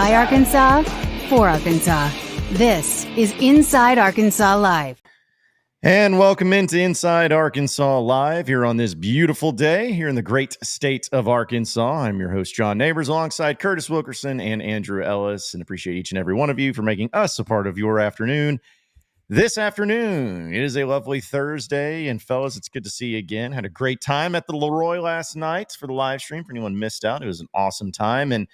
By Arkansas, for Arkansas. This is Inside Arkansas Live. And welcome into Inside Arkansas Live here on this beautiful day here in the great state of Arkansas. I'm your host, John Neighbors, alongside Curtis Wilkerson and Andrew Ellis, and appreciate each and every one of you for making us a part of your afternoon. This afternoon, it is a lovely Thursday, and fellas, it's good to see you again. Had a great time at the Leroy last night for the live stream. For anyone missed out, it was an awesome time, and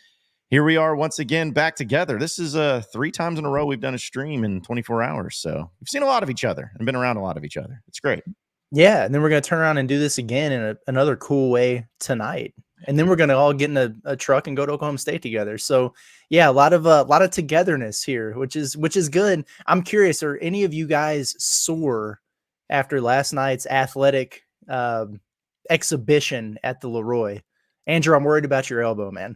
here we are once again back together. This is 3 times in a row we've done a stream in 24 hours. So we've seen a lot of each other and been around a lot of each other. It's great. Yeah, and then we're going to turn around and do this again in another cool way tonight. And then we're going to all get in a truck and go to Oklahoma State together. So yeah, a lot of togetherness here, which is good. I'm curious, are any of you guys sore after last night's athletic exhibition at the Leroy? Andrew, I'm worried about your elbow, man.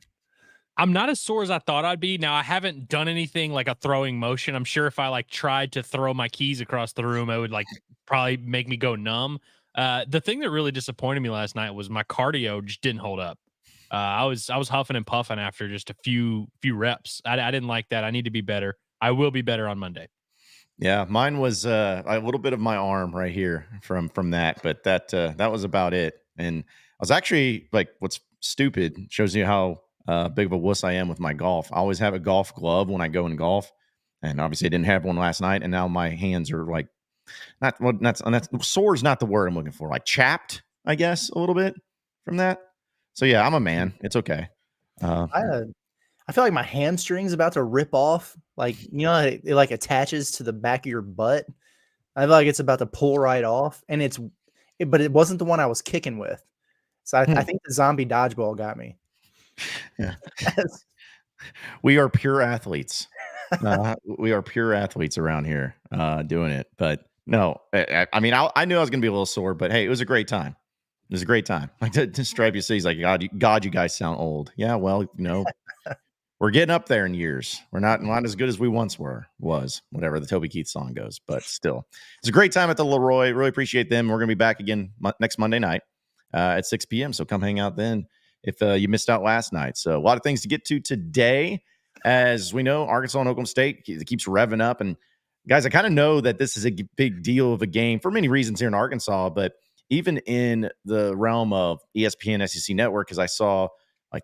I'm not as sore as I thought I'd be. Now, I haven't done anything like a throwing motion. I'm sure if I tried to throw my keys across the room, it would probably make me go numb. The thing that really disappointed me last night was my cardio just didn't hold up. I was huffing and puffing after just a few reps. I didn't like that. I need to be better. I will be better on Monday. Yeah, mine was a little bit of my arm right here from that, but that was about it. And I was actually what's stupid shows you how big of a wuss I am with my golf. I always have a golf glove when I go and golf, and obviously I didn't have one last night, and now my hands are that's sore is not the word I'm looking for, chapped, I guess, a little bit from that. So yeah, I'm a man. It's okay. I feel like my hamstring's about to rip off. It attaches to the back of your butt. I feel like it's about to pull right off, and but it wasn't the one I was kicking with. So I think the zombie dodgeball got me. Yeah. We are pure athletes. We are pure athletes around here doing it. But no, I mean, I knew I was going to be a little sore, but hey, it was a great time. It was a great time. To Stripe, you see, he's like, God, you guys sound old. Yeah, well, we're getting up there in years. We're not as good as we once was, whatever the Toby Keith song goes. But still, it's a great time at the Leroy. Really appreciate them. We're going to be back again next Monday night at 6 p.m. So come hang out then if you missed out last night. So a lot of things to get to today. As we know, Arkansas and Oklahoma State keeps revving up. And guys, I kind of know that this is a big deal of a game for many reasons here in Arkansas, but even in the realm of ESPN SEC Network, because I saw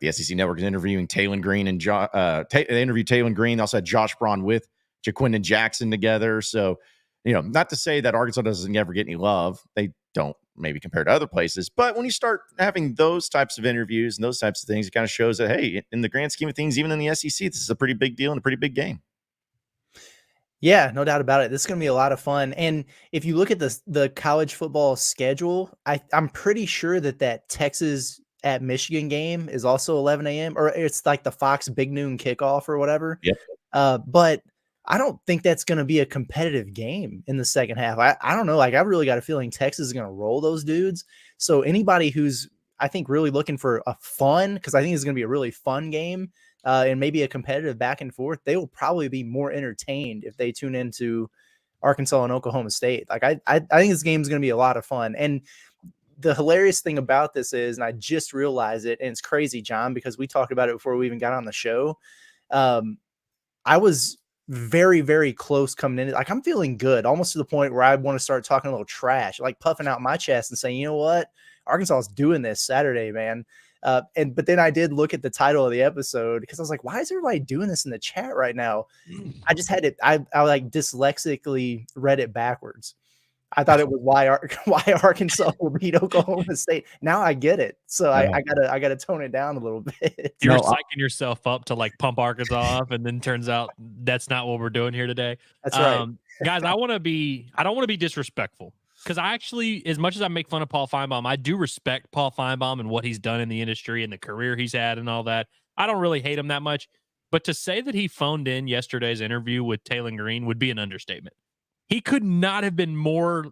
the SEC Network is interviewing Taylon Green and they interviewed Taylon Green. They also had Josh Braun with Jaquindon Jackson together. So, not to say that Arkansas doesn't ever get any love. They don't, maybe compared to other places. But when you start having those types of interviews and those types of things, it kind of shows that, hey, in the grand scheme of things, even in the SEC, this is a pretty big deal and a pretty big game. Yeah, no doubt about it. This is going to be a lot of fun. And if you look at the college football schedule, I'm pretty sure that Texas at Michigan game is also 11 a.m. or it's like the Fox Big Noon kickoff or whatever. Yep. But I don't think that's going to be a competitive game in the second half. I don't know. I really got a feeling Texas is going to roll those dudes. So anybody who's, I think, really looking for a fun, because I think it's going to be a really fun game and maybe a competitive back and forth, they will probably be more entertained if they tune into Arkansas and Oklahoma State. I think this game is going to be a lot of fun. And the hilarious thing about this is, and I just realized it, and it's crazy, John, because we talked about it before we even got on the show. I was very, very close coming in. I'm feeling good, almost to the point where I want to start talking a little trash, puffing out my chest and saying, you know what? Arkansas is doing this Saturday, man. But then I did look at the title of the episode because I was like, why is everybody doing this in the chat right now? I just had it. I dyslexically read it backwards. I thought it was why Arkansas will beat Oklahoma State. Now I get it. So I gotta tone it down a little bit. You're psyching yourself up to pump Arkansas off, and then turns out that's not what we're doing here today. That's right. Guys, I don't want to be disrespectful, because I actually, as much as I make fun of Paul Feinbaum, I do respect Paul Feinbaum and what he's done in the industry and the career he's had and all that. I don't really hate him that much. But to say that he phoned in yesterday's interview with Taylon Green would be an understatement. He could not have been more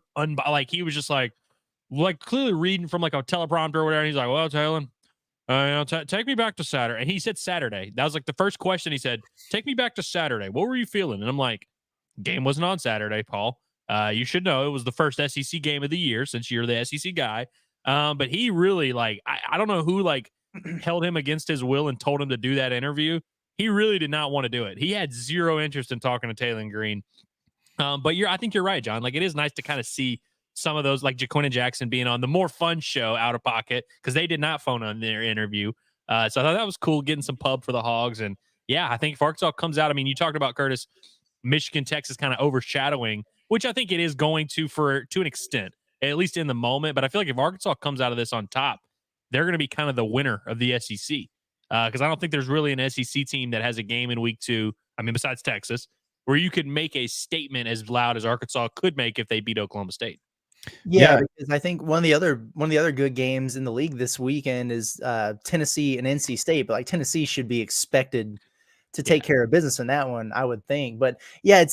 he was just clearly reading from a teleprompter or whatever. And he's like, well, Taylon, take me back to Saturday. And he said Saturday. That was the first question he said. Take me back to Saturday. What were you feeling? And I'm like, game wasn't on Saturday, Paul. You should know it was the first SEC game of the year since you're the SEC guy. But he really I don't know who held him against his will and told him to do that interview. he really did not want to do it. He had zero interest in talking to Taylor Green. But I think you're right, John. Like, it is nice to kind of see some of those, like Jaquin and Jackson being on the more fun show out of pocket, because they did not phone on their interview. So I thought that was cool, getting some pub for the Hogs. And yeah, I think if Arkansas comes out, I mean, you talked about, Curtis, Michigan, Texas kind of overshadowing, which I think it is going to an extent, at least in the moment. But I feel like if Arkansas comes out of this on top, they're going to be kind of the winner of the SEC. Because I don't think there's really an SEC team that has a game in week 2, I mean, besides Texas, where you could make a statement as loud as Arkansas could make if they beat Oklahoma State. Yeah, because I think one of the other good games in the league this weekend is Tennessee and NC State. But like, Tennessee should be expected to take care of business in that one, I would think. But yeah,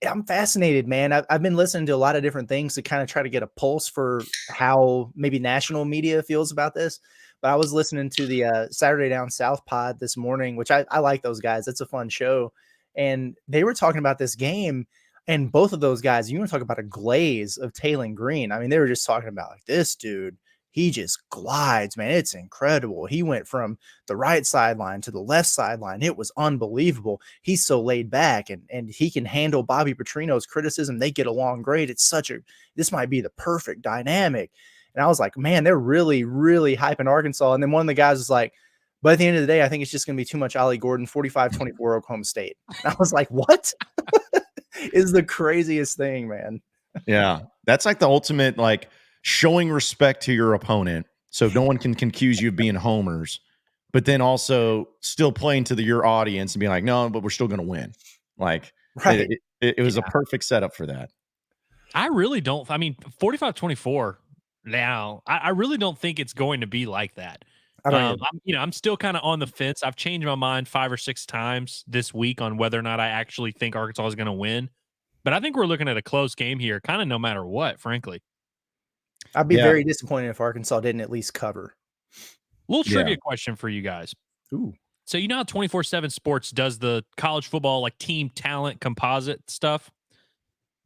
I'm fascinated, man. I've been listening to a lot of different things to kind of try to get a pulse for how maybe national media feels about this. But I was listening to the Saturday Down South pod this morning, which I like those guys. It's a fun show. And they were talking about this game, and both of those guys, you want to talk about a glaze of Taylor Green. I mean, they were just talking about, like, this dude, he just glides, man. It's incredible. He went from the right sideline to the left sideline. It was unbelievable. He's so laid back, and he can handle Bobby Petrino's criticism. They get along great. This might be the perfect dynamic. And I was like, man, they're really, really hyping Arkansas. And then one of the guys was like, but at the end of the day, I think it's just going to be too much Ollie Gordon, 45-24 Oklahoma State. And I was like, what? Is the craziest thing, man. Yeah. That's like the ultimate, like, showing respect to your opponent so no one can accuse you of being homers, but then also still playing to your audience and being like, no, but we're still going to win. Like, Right. It was a perfect setup for that. I really don't. I mean, 45-24 now, I really don't think it's going to be like that. I'm still kind of on the fence. I've changed my mind 5 or 6 times this week on whether or not I actually think Arkansas is going to win. But I think we're looking at a close game here, kind of no matter what, frankly. I'd be very disappointed if Arkansas didn't at least cover. Little trivia question for you guys. Ooh. So you know how 24/7 Sports does the college football, like, team talent composite stuff?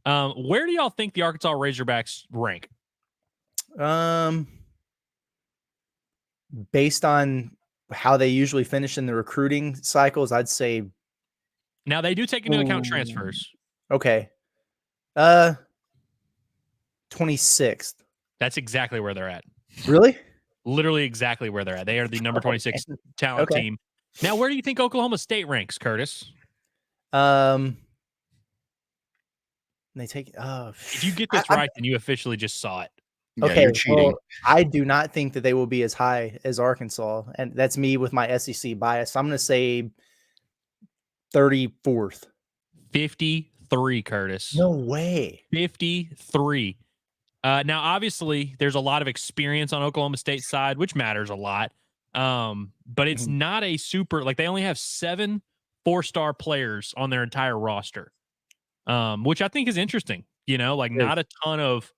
Where do y'all think the Arkansas Razorbacks rank? Based on how they usually finish in the recruiting cycles, I'd say. Now, they do take into account transfers. Okay. 26th. That's exactly where they're at. Really? Literally exactly where they're at. They are the number 26 talent team. Now, where do you think Oklahoma State ranks, Curtis? They take. If you get this right, then you officially just saw it. Okay, you're cheating. well, I do not think that they will be as high as Arkansas, and that's me with my SEC bias. I'm going to say 34th. 53, Curtis. No way. 53. Now, obviously, there's a lot of experience on Oklahoma State's side, which matters a lot. But it's not a super, like, they only have 7 4-star players on their entire roster, which I think is interesting. You know, like, not a ton of,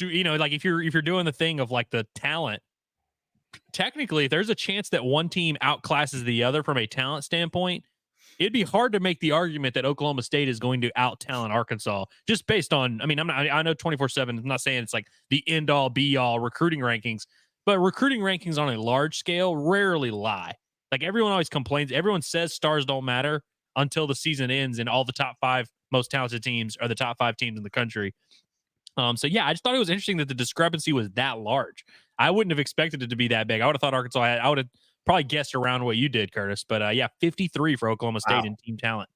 like, if you're doing the thing of, like, the talent, technically, if there's a chance that one team outclasses the other from a talent standpoint, it'd be hard to make the argument that Oklahoma State is going to out-talent Arkansas just based on, I mean, I know 24/7, I'm not saying it's like the end-all, be-all recruiting rankings, but recruiting rankings on a large scale rarely lie. Like, everyone always complains. Everyone says stars don't matter until the season ends and all the top 5 most talented teams are the top 5 teams in the country. So, yeah, I just thought it was interesting that the discrepancy was that large. I wouldn't have expected it to be that big. I would have thought Arkansas, I would have probably guessed around what you did, Curtis. But, yeah, 53 for Oklahoma State in team talent.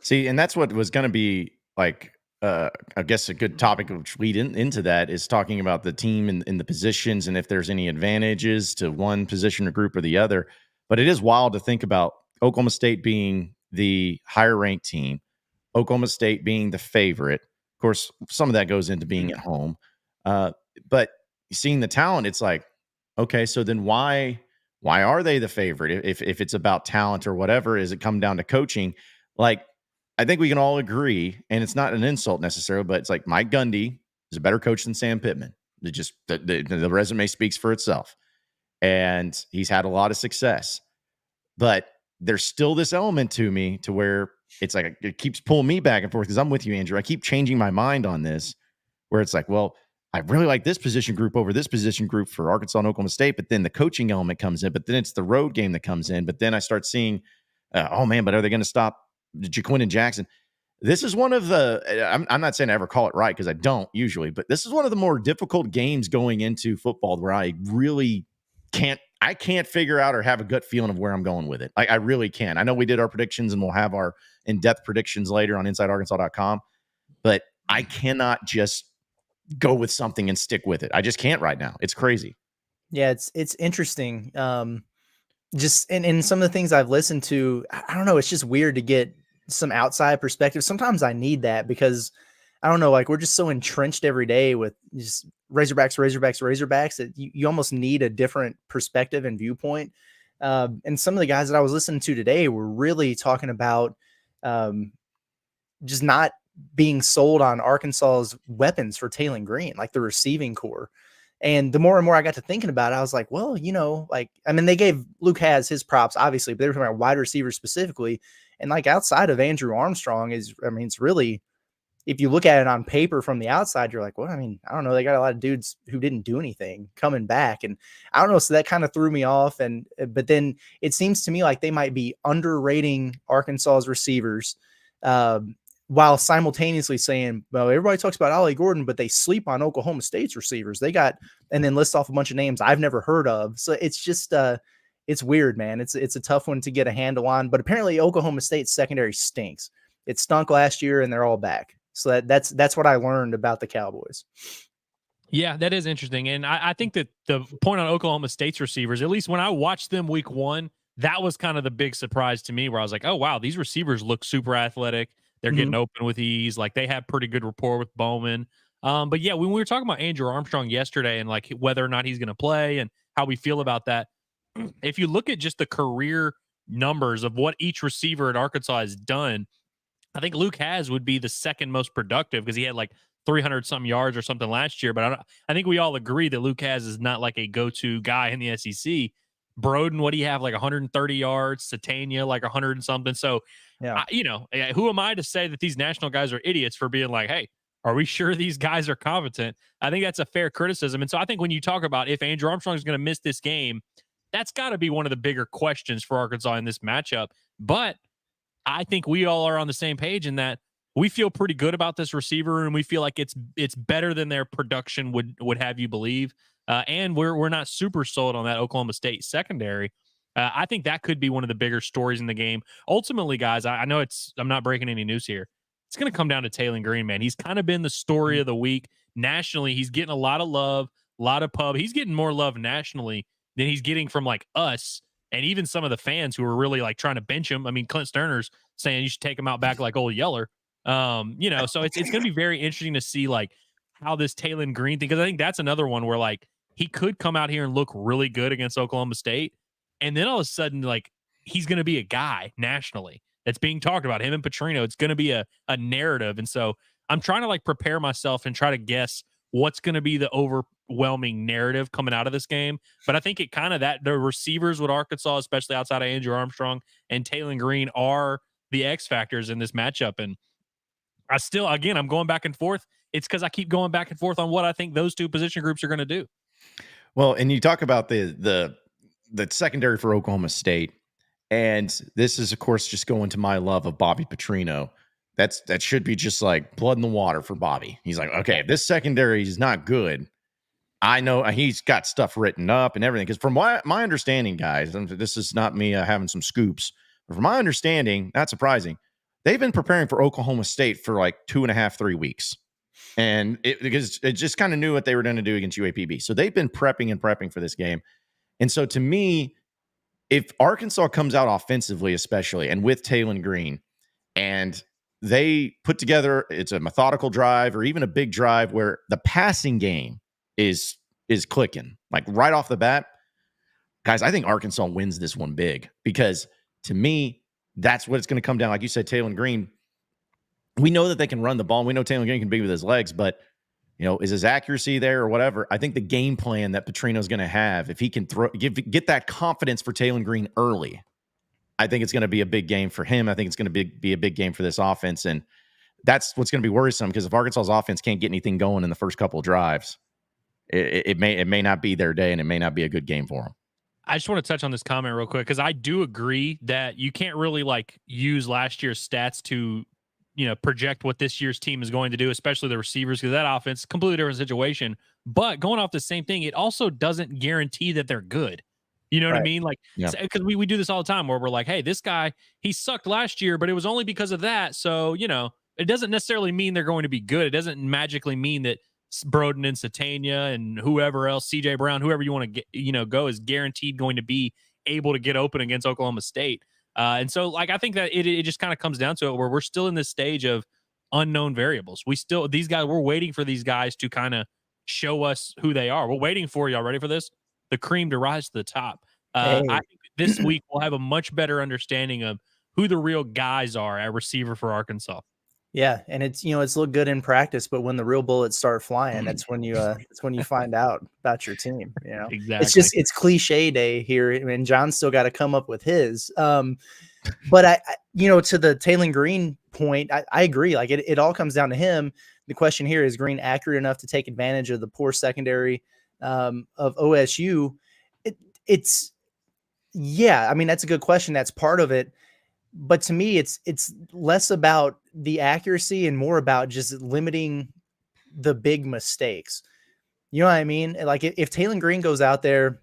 See, and that's what was going to be, like, I guess a good topic which lead into that is talking about the team in the positions and if there's any advantages to one position or group or the other. But it is wild to think about Oklahoma State being the higher ranked team, Oklahoma State being the favorite. Of course, some of that goes into being at home. But seeing the talent, it's like, okay, so then why are they the favorite? If it's about talent or whatever, is it come down to coaching? Like, I think we can all agree, and it's not an insult necessarily, but it's like Mike Gundy is a better coach than Sam Pittman. It just the resume speaks for itself, and he's had a lot of success. But there's still this element to me to where it's like it keeps pulling me back and forth because I'm with you, Andrew. I keep changing my mind on this, where it's like, well, I really like this position group over this position group for Arkansas and Oklahoma State, but then the coaching element comes in, but then it's the road game that comes in. But then I start seeing oh man, but are they going to stop Jaquin Jackson? This is one of the, I'm not saying I ever call it right because I don't usually, but this is one of the more difficult games going into football where I really can't figure out or have a gut feeling of where I'm going with it. I really can't. I know we did our predictions and we'll have our in-depth predictions later on InsideArkansas.com, but I cannot just go with something and stick with it. I just can't right now. It's crazy. Yeah, it's interesting. Just in some of the things I've listened to, I don't know, it's just weird to get some outside perspective. Sometimes I need that because I don't know, like we're just so entrenched every day with just Razorbacks that you almost need a different perspective and viewpoint. And some of the guys that I was listening to today were really talking about just not being sold on Arkansas's weapons for Taylon Green, like the receiving core. And the more and more I got to thinking about it, I was like, well, like, I mean, they gave Luke Has his props, obviously, but they were talking about wide receivers specifically. And like outside of Andrew Armstrong it's really, if you look at it on paper from the outside, you're like, well, I mean, I don't know. They got a lot of dudes who didn't do anything coming back. And I don't know. So that kind of threw me off. But then it seems to me like they might be underrating Arkansas's receivers, while simultaneously saying, well, everybody talks about Ollie Gordon, but they sleep on Oklahoma State's receivers. They got, and then list off a bunch of names I've never heard of. So it's just, it's weird, man. It's a tough one to get a handle on, but apparently Oklahoma State's secondary stinks. It stunk last year and they're all back. So that's what I learned about the Cowboys. Yeah, that is interesting. And I think that the point on Oklahoma State's receivers, at least when I watched them week one, that was kind of the big surprise to me where I was like, oh, wow, these receivers look super athletic. They're getting open with ease. Like they have pretty good rapport with Bowman. But yeah, when we were talking about Andrew Armstrong yesterday and like whether or not he's going to play and how we feel about that, if you look at just the career numbers of what each receiver at Arkansas has done, I think Luke Has would be the second most productive because he had like 300 something yards or something last year. But I think we all agree that Luke Has is not like a go-to guy in the SEC. Broden, what do you have, like 130 yards? Satania, like 100 and something. So, yeah, who am I to say that these national guys are idiots for being like, hey, are we sure these guys are competent? I think that's a fair criticism. And so I think when you talk about if Andrew Armstrong is going to miss this game, that's got to be one of the bigger questions for Arkansas in this matchup. But I think we all are on the same page in that we feel pretty good about this receiver and we feel like it's better than their production would have you believe. And we're not super sold on that Oklahoma State secondary. I think that could be one of the bigger stories in the game. Ultimately, guys, I know I'm not breaking any news here. It's going to come down to Taylon Green, man. He's kind of been the story of the week nationally. He's getting a lot of love, a lot of pub. He's getting more love nationally than he's getting from like us and even some of the fans who are really like trying to bench him. I mean, Clint Sterner's saying you should take him out back like old Yeller. So it's going to be very interesting to see like how this Taylon Green thing, because I think that's another one where like he could come out here and look really good against Oklahoma State. And then all of a sudden, like he's going to be a guy nationally that's being talked about, him and Petrino. It's going to be a narrative. And so I'm trying to like prepare myself and try to guess what's going to be the overwhelming narrative coming out of this game. But I think it kind of that the receivers with Arkansas, especially outside of Andrew Armstrong and Taylon Green, are the X factors in this matchup. And I'm going back and forth. It's because I keep going back and forth on what I think those two position groups are going to do. Well, and you talk about the secondary for Oklahoma State, and this is, of course, just going to my love of Bobby Petrino. That should be just like blood in the water for Bobby. He's like, okay, if this secondary is not good, I know he's got stuff written up and everything. Because from my understanding, guys, and this is not me having some scoops, but from my understanding, not surprising, they've been preparing for Oklahoma State for like 2.5, 3 weeks. And because it just kind of knew what they were going to do against UAPB. So they've been prepping for this game. And so to me, if Arkansas comes out offensively, especially, and with Taylon Green, and they put together, it's a methodical drive or even a big drive where the passing game is clicking, like right off the bat, guys, I think Arkansas wins this one big because to me, that's what it's going to come down. Like you said, Taylon Green, we know that they can run the ball. We know Taylon Green can be with his legs, but is his accuracy there or whatever? I think the game plan that Petrino's going to have, if he can get that confidence for Taylon Green early, I think it's going to be a big game for him. I think it's going to be a big game for this offense, and that's what's going to be worrisome because if Arkansas's offense can't get anything going in the first couple of drives, it may not be their day, and it may not be a good game for them. I just want to touch on this comment real quick because I do agree that you can't really like use last year's stats to, project what this year's team is going to do, especially the receivers, because that offense is a completely different situation. But going off the same thing, it also doesn't guarantee that they're good. You know what I mean? Like, because we do this all the time where we're like, hey, this guy, he sucked last year, but it was only because of that. So, it doesn't necessarily mean they're going to be good. It doesn't magically mean that Broden and Satania and whoever else, CJ Brown, whoever you want to get, go is guaranteed going to be able to get open against Oklahoma State. And so, like, I think that it just kind of comes down to it where we're still in this stage of unknown variables. We're waiting for these guys to kind of show us who they are. We're waiting for, y'all ready for this? The cream to rise to the top. I think this week we'll have a much better understanding of who the real guys are at receiver for Arkansas. Yeah, and it's looked good in practice, but when the real bullets start flying, that's when you find out about your team. Exactly. It's cliche day here, and John's still got to come up with his. But I to the Taylor Green point, I agree. Like it all comes down to him. The question here is Green accurate enough to take advantage of the poor secondary of OSU? It's I mean, that's a good question. That's part of it. But to me, it's less about the accuracy and more about just limiting the big mistakes. You know what I mean? Like if Taylor Green goes out there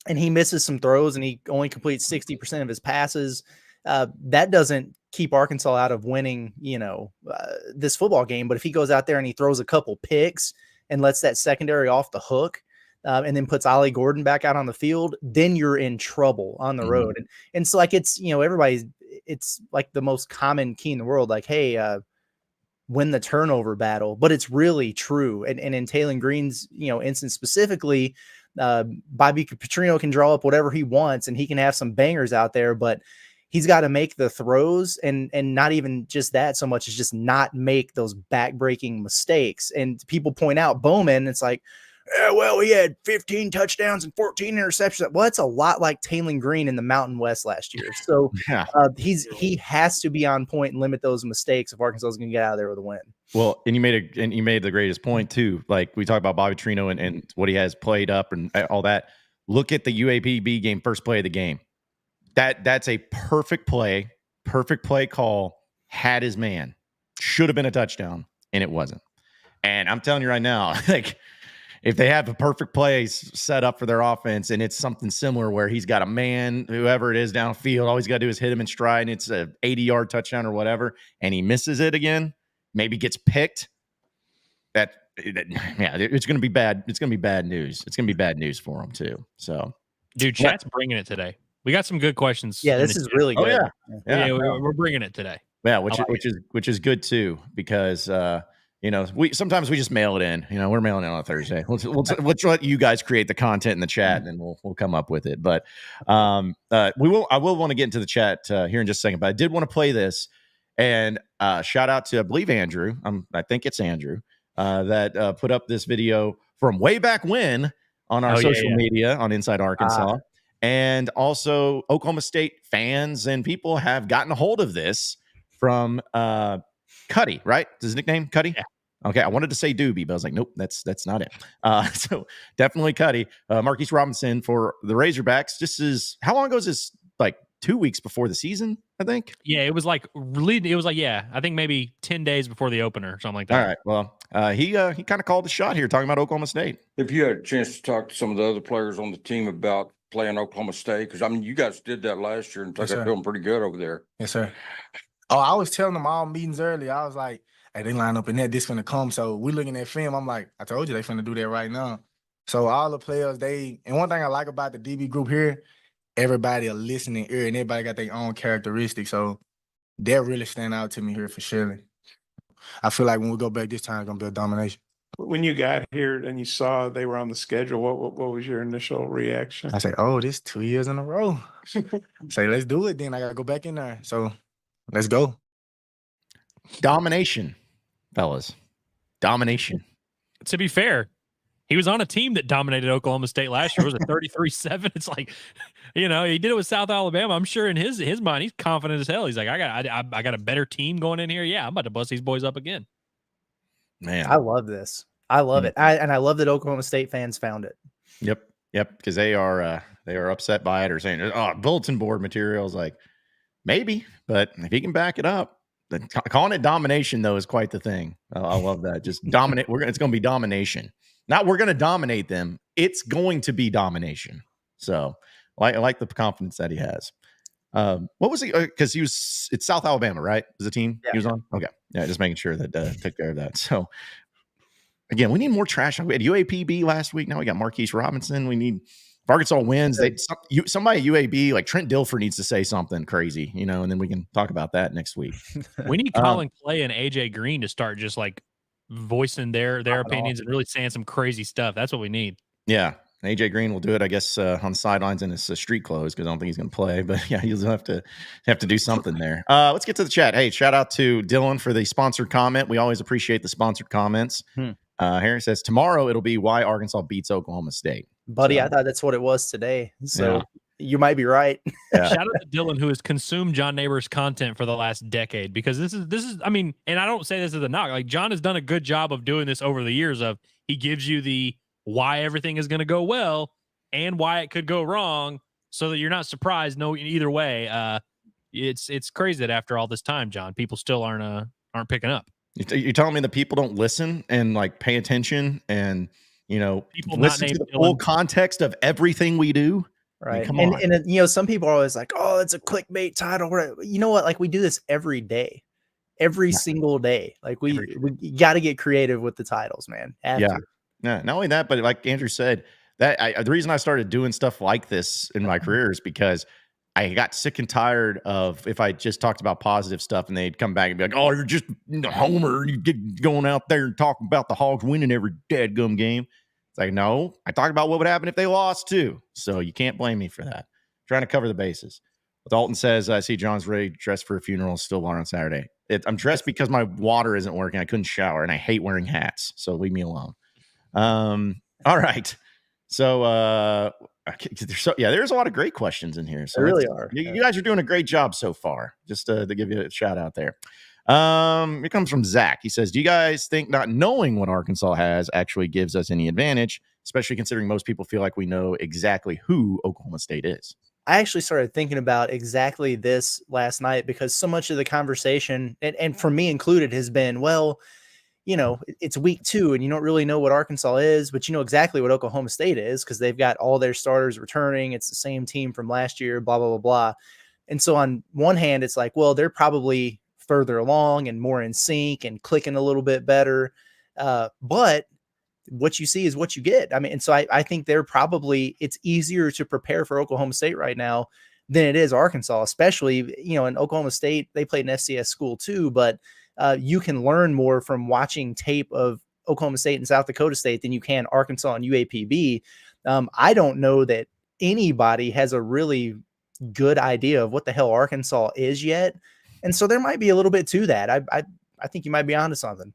and he misses some throws and he only completes 60% of his passes, that doesn't keep Arkansas out of winning, this football game. But if he goes out there and he throws a couple picks and lets that secondary off the hook, and then puts Ollie Gordon back out on the field, then you're in trouble on the road. And so like, it's, it's like the most common key in the world. Like, hey, win the turnover battle, but it's really true. And in Taylor Green's, instance specifically, Bobby Petrino can draw up whatever he wants and he can have some bangers out there, but he's got to make the throws and not even just that so much as just not make those back-breaking mistakes. And people point out Bowman, it's like, well, he had 15 touchdowns and 14 interceptions. Well, that's a lot like Taylor Green in the Mountain West last year. So he has to be on point and limit those mistakes if Arkansas is going to get out of there with a win. Well, and you made the greatest point too. Like we talk about Bobby Trino and what he has played up and all that. Look at the UAPB game, first play of the game. That's a perfect play call. Had his man, should have been a touchdown, and it wasn't. And I'm telling you right now, like, if they have a perfect play set up for their offense and it's something similar where he's got a man, whoever it is downfield, all he's got to do is hit him in stride and it's a 80-yard touchdown or whatever, and he misses it again, maybe gets picked, it's going to be bad. It's going to be bad news. It's going to be bad news for him too. So, dude, chat's bringing it today. We got some good questions. Yeah, this is really good. Yeah, we're bringing it today. Yeah, which is good too, because we sometimes just mail it in. We're mailing it on a Thursday. Let's let you guys create the content in the chat, and then we'll come up with it. But I will want to get into the chat here in just a second. But I did want to play this and shout out to, I believe, Andrew. I think it's Andrew that put up this video from way back when on our social media on Inside Arkansas. And also Oklahoma State fans and people have gotten a hold of this from Cuddy, right? Is his nickname Cuddy? Yeah. Okay, I wanted to say Doobie, but I was like, nope, that's not it. So definitely Cuddy. Marquise Robinson for the Razorbacks. How long ago is this? Like 2 weeks before the season, I think. Yeah, it was like I think maybe 10 days before the opener or something like that. All right. Well, he kind of called the shot here talking about Oklahoma State. If you had a chance to talk to some of the other players on the team about playing Oklahoma State, because I mean, you guys did that last year and they're feeling pretty good over there. Yes, sir. Oh, I was telling them all meetings early. I was like, hey, they line up in there, this finna come. So we looking at film. I'm like, I told you they finna do that right now. So all the players, and one thing I like about the DB group here, everybody a listening ear and everybody got their own characteristics. So that really stand out to me here for sure. I feel like when we go back this time, it's gonna be a domination. When you got here and you saw they were on the schedule, what was your initial reaction? I say, oh, this 2 years in a row. Say, let's do it then. I gotta go back in there. So let's go. Domination, fellas. Domination. To be fair, he was on a team that dominated Oklahoma State last year. Was it 33-7? It's like, he did it with South Alabama. I'm sure in his mind, he's confident as hell. He's like, I got a better team going in here. Yeah, I'm about to bust these boys up again. Man, I love this. I love it. I love that Oklahoma State fans found it. Yep. Yep, because they are upset by it or saying, "Oh, bulletin board materials." Like maybe, but if he can back it up, then calling it domination though is quite the thing. I love that. Just dominate. It's going to be domination. Not we're going to dominate them. It's going to be domination. So I like the confidence that he has. What was he? Because it's South Alabama, right? Is the team he was on? Okay, yeah, just making sure that took care of that. So. Again, we need more trash. We had UAPB last week. Now we got Marquise Robinson. We need if Arkansas wins. Somebody at UAB like Trent Dilfer needs to say something crazy, and then we can talk about that next week. We need Colin Clay and AJ Green to start just like voicing their opinions and really saying some crazy stuff. That's what we need. Yeah, AJ Green will do it, I guess, on the sidelines in his street clothes because I don't think he's going to play. But yeah, he'll have to do something there. Let's get to the chat. Hey, shout out to Dylan for the sponsored comment. We always appreciate the sponsored comments. Harry says tomorrow it'll be why Arkansas beats Oklahoma State. Buddy, So, I thought that's what it was today. So you might be right. yeah. Shout out to Dylan who has consumed John Neighbors content for the last decade because this is I mean, and I don't say this as a knock. Like John has done a good job of doing this over the years of he gives you the why everything is going to go well and why it could go wrong so that you're not surprised either way. It's crazy that after all this time, John, people still aren't picking up. You're telling me the people don't listen and like pay attention and People listen not to the named full Dylan. context of everything we do? Right. Come on. And some people are always like, oh, it's a clickbait title. You know what? Like we do this every day, every single day. Like we got to get creative with the titles, man. Yeah. Not only that, but like Andrew said, that the reason I started doing stuff like this in my career is because I got sick and tired of if I just talked about positive stuff and they'd come back and be like, "Oh, you're just a homer. You get going out there and talking about the Hogs winning every dadgum game." It's like, no, I talked about what would happen if they lost too. So you can't blame me for that. Trying to cover the bases. Dalton says, "I see John's ready dressed for a funeral. Stillwater on Saturday." I'm dressed because my water isn't working. I couldn't shower and I hate wearing hats. So leave me alone. All right. So, there's a lot of great questions in here. So There really are. You guys are doing a great job so far. Just to give you a shout out there. It comes from Zach. He says, "Do you guys think not knowing what Arkansas has actually gives us any advantage, especially considering most people feel like we know exactly who Oklahoma State is?" I actually started thinking about exactly this last night because so much of the conversation, and for me included, has been, well, it's week 2 and you don't really know what Arkansas is, but you know exactly what Oklahoma State is because they've got all their starters returning. It's the same team from last year, blah, blah, blah, blah. And so on one hand, it's like, well, they're probably further along and more in sync and clicking a little bit better. But what you see is what you get. I mean, and so I think it's easier to prepare for Oklahoma State right now than it is Arkansas, especially, in Oklahoma State, they played an FCS school too, but you can learn more from watching tape of Oklahoma State and South Dakota State than you can Arkansas and UAPB. I don't know that anybody has a really good idea of what the hell Arkansas is yet. And so there might be a little bit to that. I think you might be onto something.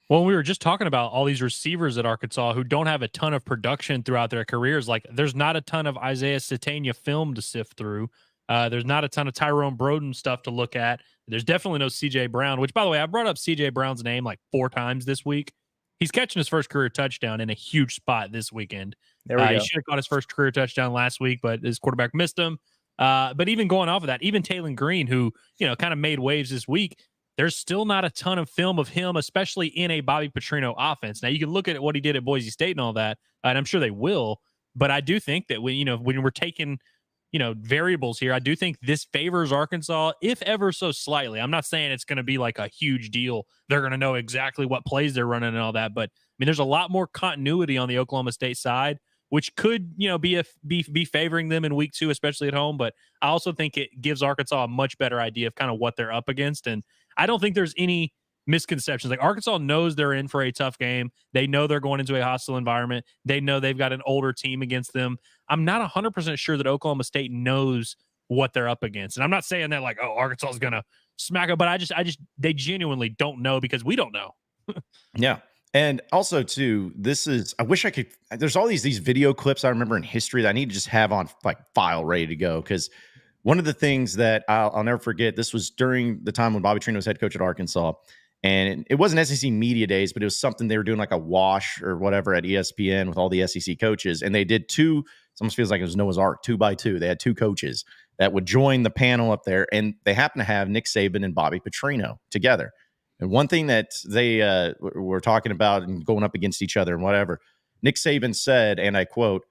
Well, we were just talking about all these receivers at Arkansas who don't have a ton of production throughout their careers. Like there's not a ton of Isaiah Satania film to sift through. There's not a ton of Tyrone Broden stuff to look at. There's definitely no CJ Brown, which, by the way, I brought up CJ Brown's name like 4 times this week. He's catching his first career touchdown in a huge spot this weekend. There we go. He should have caught his first career touchdown last week, but his quarterback missed him. But even going off of that, even Taylon Green, who, kind of made waves this week, there's still not a ton of film of him, especially in a Bobby Petrino offense. Now, you can look at what he did at Boise State and all that, and I'm sure they will. But I do think that when we're taking variables here, I do think this favors Arkansas, if ever so slightly. I'm not saying it's going to be like a huge deal. They're going to know exactly what plays they're running and all that. But I mean, there's a lot more continuity on the Oklahoma State side, which could, be favoring them in week 2, especially at home. But I also think it gives Arkansas a much better idea of kind of what they're up against. And I don't think there's any misconceptions. Like Arkansas knows they're in for a tough game. They know they're going into a hostile environment. They know they've got an older team against them. I'm not 100% sure that Oklahoma State knows what they're up against. And I'm not saying that like, oh, Arkansas is going to smack it, but they genuinely don't know because we don't know. Yeah. And also too, I wish I could, there's all these video clips I remember in history that I need to just have on like file ready to go. Cause one of the things that I'll never forget, this was during the time when Bobby Petrino was head coach at Arkansas. And it wasn't SEC Media Days, but it was something they were doing like a wash or whatever at ESPN with all the SEC coaches. And they did two, it almost feels like it was Noah's Ark, 2 by 2. They had 2 coaches that would join the panel up there. And they happened to have Nick Saban and Bobby Petrino together. And one thing that they were talking about and going up against each other and whatever, Nick Saban said, and I quote,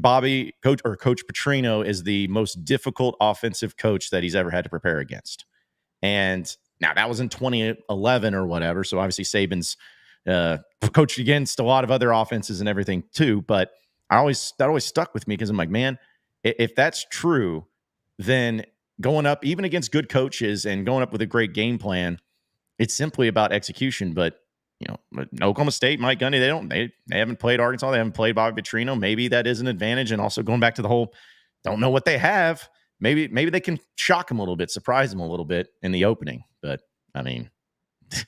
Coach Petrino is the most difficult offensive coach that he's ever had to prepare against. And now that was in 2011 or whatever. So obviously Saban's coached against a lot of other offenses and everything too. But that always stuck with me because I'm like, man, if that's true, then going up even against good coaches and going up with a great game plan, it's simply about execution. But Oklahoma State, Mike Gundy, they haven't played Arkansas. They haven't played Bobby Petrino. Maybe that is an advantage. And also going back to the whole, don't know what they have. Maybe they can shock them a little bit, surprise them a little bit in the opening. But I mean,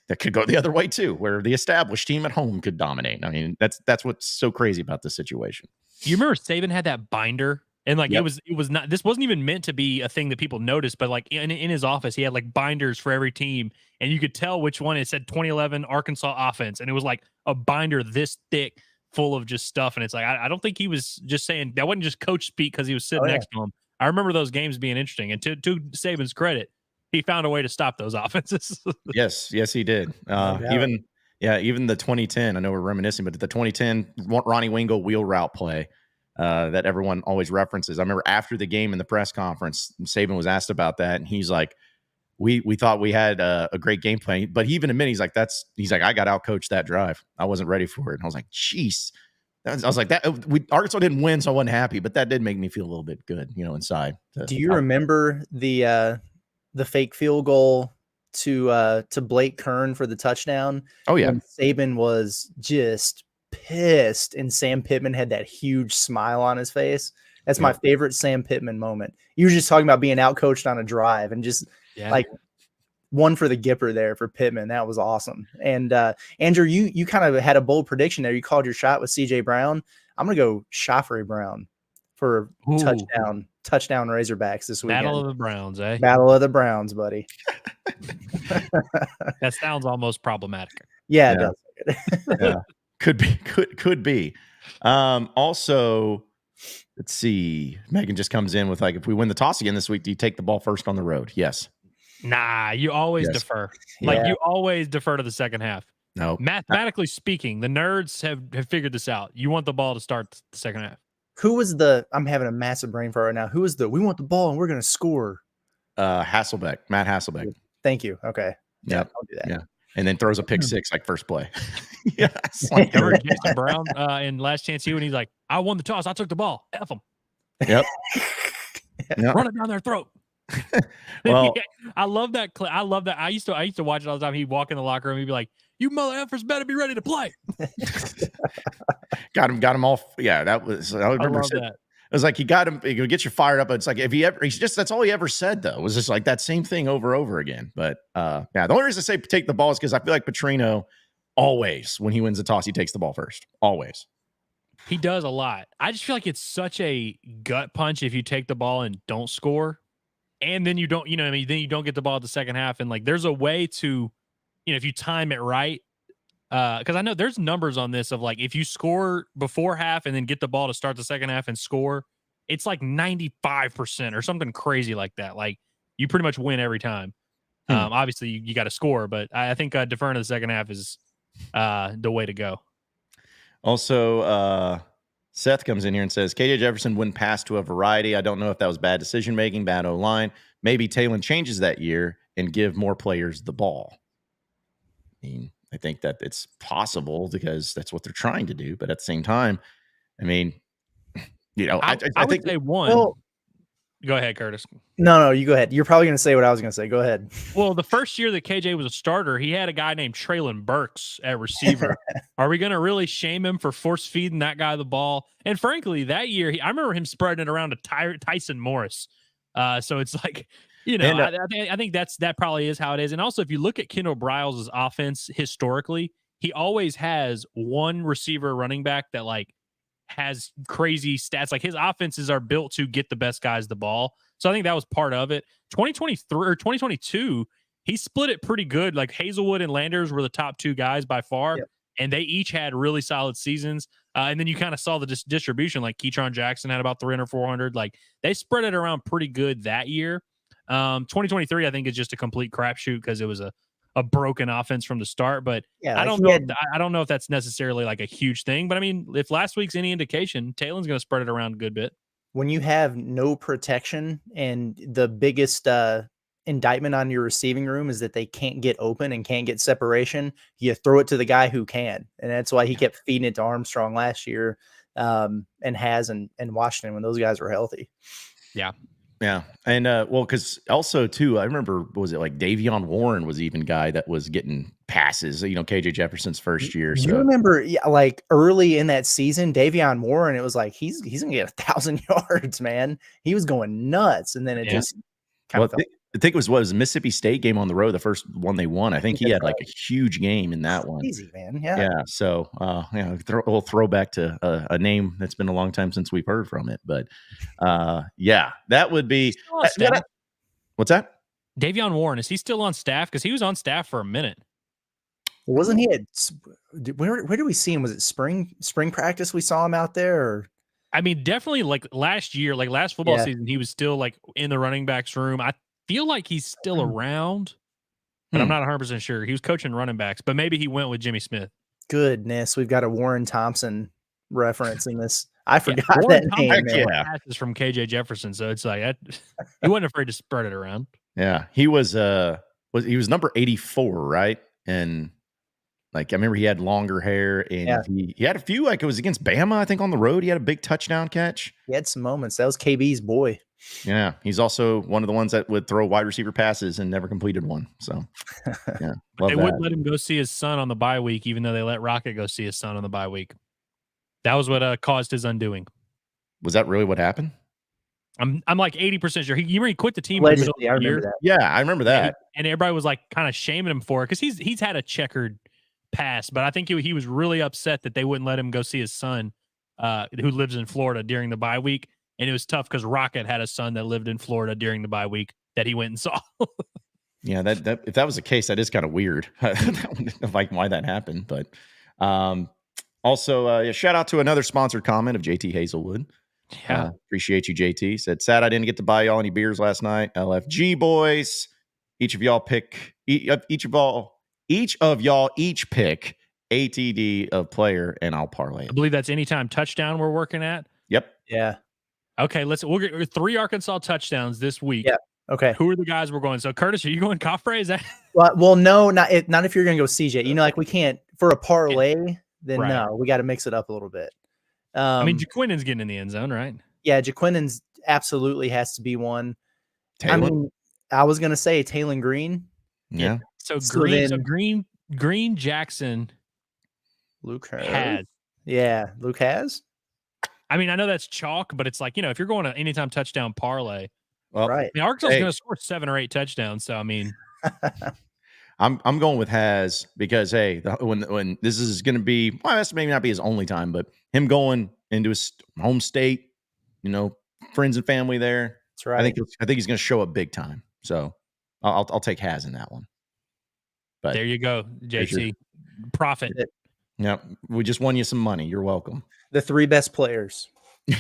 that could go the other way too, where the established team at home could dominate. I mean, that's what's so crazy about this situation. You remember Saban had that binder, and like Yep. it was not. This wasn't even meant to be a thing that people noticed, but like in his office, he had like binders for every team, and you could tell which one it said 2011 Arkansas offense, and it was like a binder this thick, full of just stuff. And it's like I don't think he was just saying that wasn't just coach speak because he was sitting next to him. I remember those games being interesting, and to Saban's credit, he found a way to stop those offenses. Yes, he did. Even the 2010. I know we're reminiscing, but the 2010 Ronnie Wingo wheel route play that everyone always references. I remember after the game in the press conference, Saban was asked about that, and he's like, "We thought we had a great game plan," but he even admitted he's like, "I got out coached that drive. I wasn't ready for it." And I was like, "Jeez." I was like, Arkansas didn't win, so I wasn't happy, but that did make me feel a little bit good, inside. Do you remember the fake field goal to Blake Kern for the touchdown? Oh yeah, when Saban was just pissed, and Sam Pittman had that huge smile on his face. That's my favorite Sam Pittman moment. You were just talking about being outcoached on a drive, and just like one for the Gipper there for Pittman. That was awesome. And Andrew, you kind of had a bold prediction there. You called your shot with CJ Brown. I'm gonna go Shoffrey Brown for touchdown Razorbacks this weekend. Battle of the Browns, eh? Battle of the Browns, buddy. That sounds almost problematic. Yeah, it does. Yeah. Could be. Also, let's see. Megan just comes in with like, if we win the toss again this week, do you take the ball first on the road? Yes. Nah, you always defer. Like you always defer to the second half. No. Mathematically speaking, the nerds have figured this out. You want the ball to start the second half. Who was I'm having a massive brain fart right now. Who was we want the ball and we're going to score? Matt Hasselbeck. Thank you. Okay. Yeah. I'll do that. Yeah. And then throws a pick six like first play. Yes. Remember Jason Brown in Last Chance U, and he's like, I won the toss. I took the ball. F him. Yep. Run it down their throat. Well, I love that clip. I love that. I used to watch it all the time. He'd walk in the locker room. He'd be like, "You mother effers better be ready to play." got him off. Yeah, that was. I remember love that. It was like he got him. He could get you fired up. It's like that's all he ever said though. Was just like that same thing over and over again. But the only reason I say take the ball is because I feel like Petrino always, when he wins the toss, he takes the ball first. Always. He does a lot. I just feel like it's such a gut punch if you take the ball and don't score. And then you don't, then you don't get the ball at the second half. And like, there's a way to, if you time it right, because I know there's numbers on this of like, if you score before half and then get the ball to start the second half and score, it's like 95% or something crazy like that. Like you pretty much win every time. Obviously you got to score, but I think deferring to the second half is the way to go. Also, Seth comes in here and says, KJ Jefferson wouldn't pass to a variety. I don't know if that was bad decision-making, bad O-line. Maybe Talon changes that year and give more players the ball. I mean, I think that it's possible because that's what they're trying to do. But at the same time, I mean, I would think say one. Well, go ahead, Curtis. No, you go ahead. You're probably going to say what I was going to say. Go ahead. Well, the first year that KJ was a starter, he had a guy named Traylon Burks at receiver. Are we going to really shame him for force feeding that guy the ball? And frankly, that year, I remember him spreading it around to Tyson Morris. So it's like, I think that probably is how it is. And also, if you look at Kendall Briles' offense historically, he always has one receiver running back that like has crazy stats. Like his offenses are built to get the best guys the ball. So I think that was part of it. 2023 or 2022, he split it pretty good. Like Hazelwood and Landers were the top 2 guys by far, Yep. and they each had really solid seasons. And then you kind of saw the distribution. Like Keytron Jackson had about 300, 400. Like they spread it around pretty good that year. 2023, I think, is just a complete crapshoot because it was a broken offense from the start. But Yeah, I don't know. I don't know if that's necessarily like a huge thing. But I mean, if last week's any indication, Taylor's going to spread it around a good bit. When you have no protection and the biggest indictment on your receiving room is that they can't get open and can't get separation, you throw it to the guy who can. And that's why he kept feeding it to Armstrong last year and Washington when those guys were healthy. Yeah. Yeah. And well, because also too, I remember, was it like Davion Warren was even guy that was getting passes, KJ Jefferson's first year. So You remember, like early in that season, Davion Warren, it was like he's gonna get 1,000 yards, man. He was going nuts, and then it just kind of. I think it was Mississippi State game on the road, the first one they won. I think he had like a huge game in that one. Easy, man. Yeah. Yeah. So, a little throwback to a name that's been a long time since we've heard from it. But, yeah, that would be. What's that? Davion Warren, is he still on staff? Because he was on staff for a minute. Wasn't he where did we see him? Was it spring practice we saw him out there? Or? I mean, definitely like last year, like last football season, he was still like in the running backs room. I feel like he's still around, but I'm not 100% sure. He was coaching running backs, but maybe he went with Jimmy Smith. Goodness, we've got a Warren Thompson reference in this. I forgot Warren that name. Passes from KJ Jefferson, so it's like he wasn't afraid to spread it around. Yeah, he was number 84, right? And like I remember he had longer hair, and he had a few, like it was against Bahama, I think, on the road. He had a big touchdown catch. He had some moments. That was KB's boy. Yeah, he's also one of the ones that would throw wide receiver passes and never completed one. So, yeah, they wouldn't let him go see his son on the bye week, even though they let Rocket go see his son on the bye week. That was what caused his undoing. Was that really what happened? I'm like 80% sure. He quit the team. Allegedly, I remember that. Yeah, I remember that. And everybody was like kind of shaming him for it because he's had a checkered past, but I think he was really upset that they wouldn't let him go see his son, who lives in Florida, during the bye week. And it was tough because Rocket had a son that lived in Florida during the bye week that he went and saw. Yeah, that if that was the case, that is kind of weird. Like why that happened, but also shout out to another sponsored comment of JT Hazelwood. Yeah, appreciate you, JT. Said sad I didn't get to buy y'all any beers last night. LFG boys, each of y'all pick each pick ATD of player, and I'll parlay it. I believe that's anytime touchdown we're working at. Yep. Yeah. Okay, we'll get 3 Arkansas touchdowns this week. Yeah. Okay. Who are the guys we're going? So Curtis, are you going Coffre? Is that? Well, no, not if you're going to go CJ. Like we can't for a parlay. Then right. No, we got to mix it up a little bit. I mean, Jaquinnon's getting in the end zone, right? Yeah, Jaquinnon's absolutely has to be one. Taylor? I mean, I was going to say Taylor Green. Yeah. So Green, Jackson, Luke has. Yeah, Luke has. I mean, I know that's chalk, but it's like, if you're going to anytime touchdown parlay, well, right. I mean, Arkansas is going to score 7 or 8 touchdowns. So, I mean, I'm going with Has because, hey, when this is going to be, well, that's maybe not be his only time, but him going into his home state, friends and family there. That's right. I think he's going to show up big time. So I'll take Has in that one. But there you go, JC. Profit. Yeah, we just won you some money. You're welcome. The 3 best players. We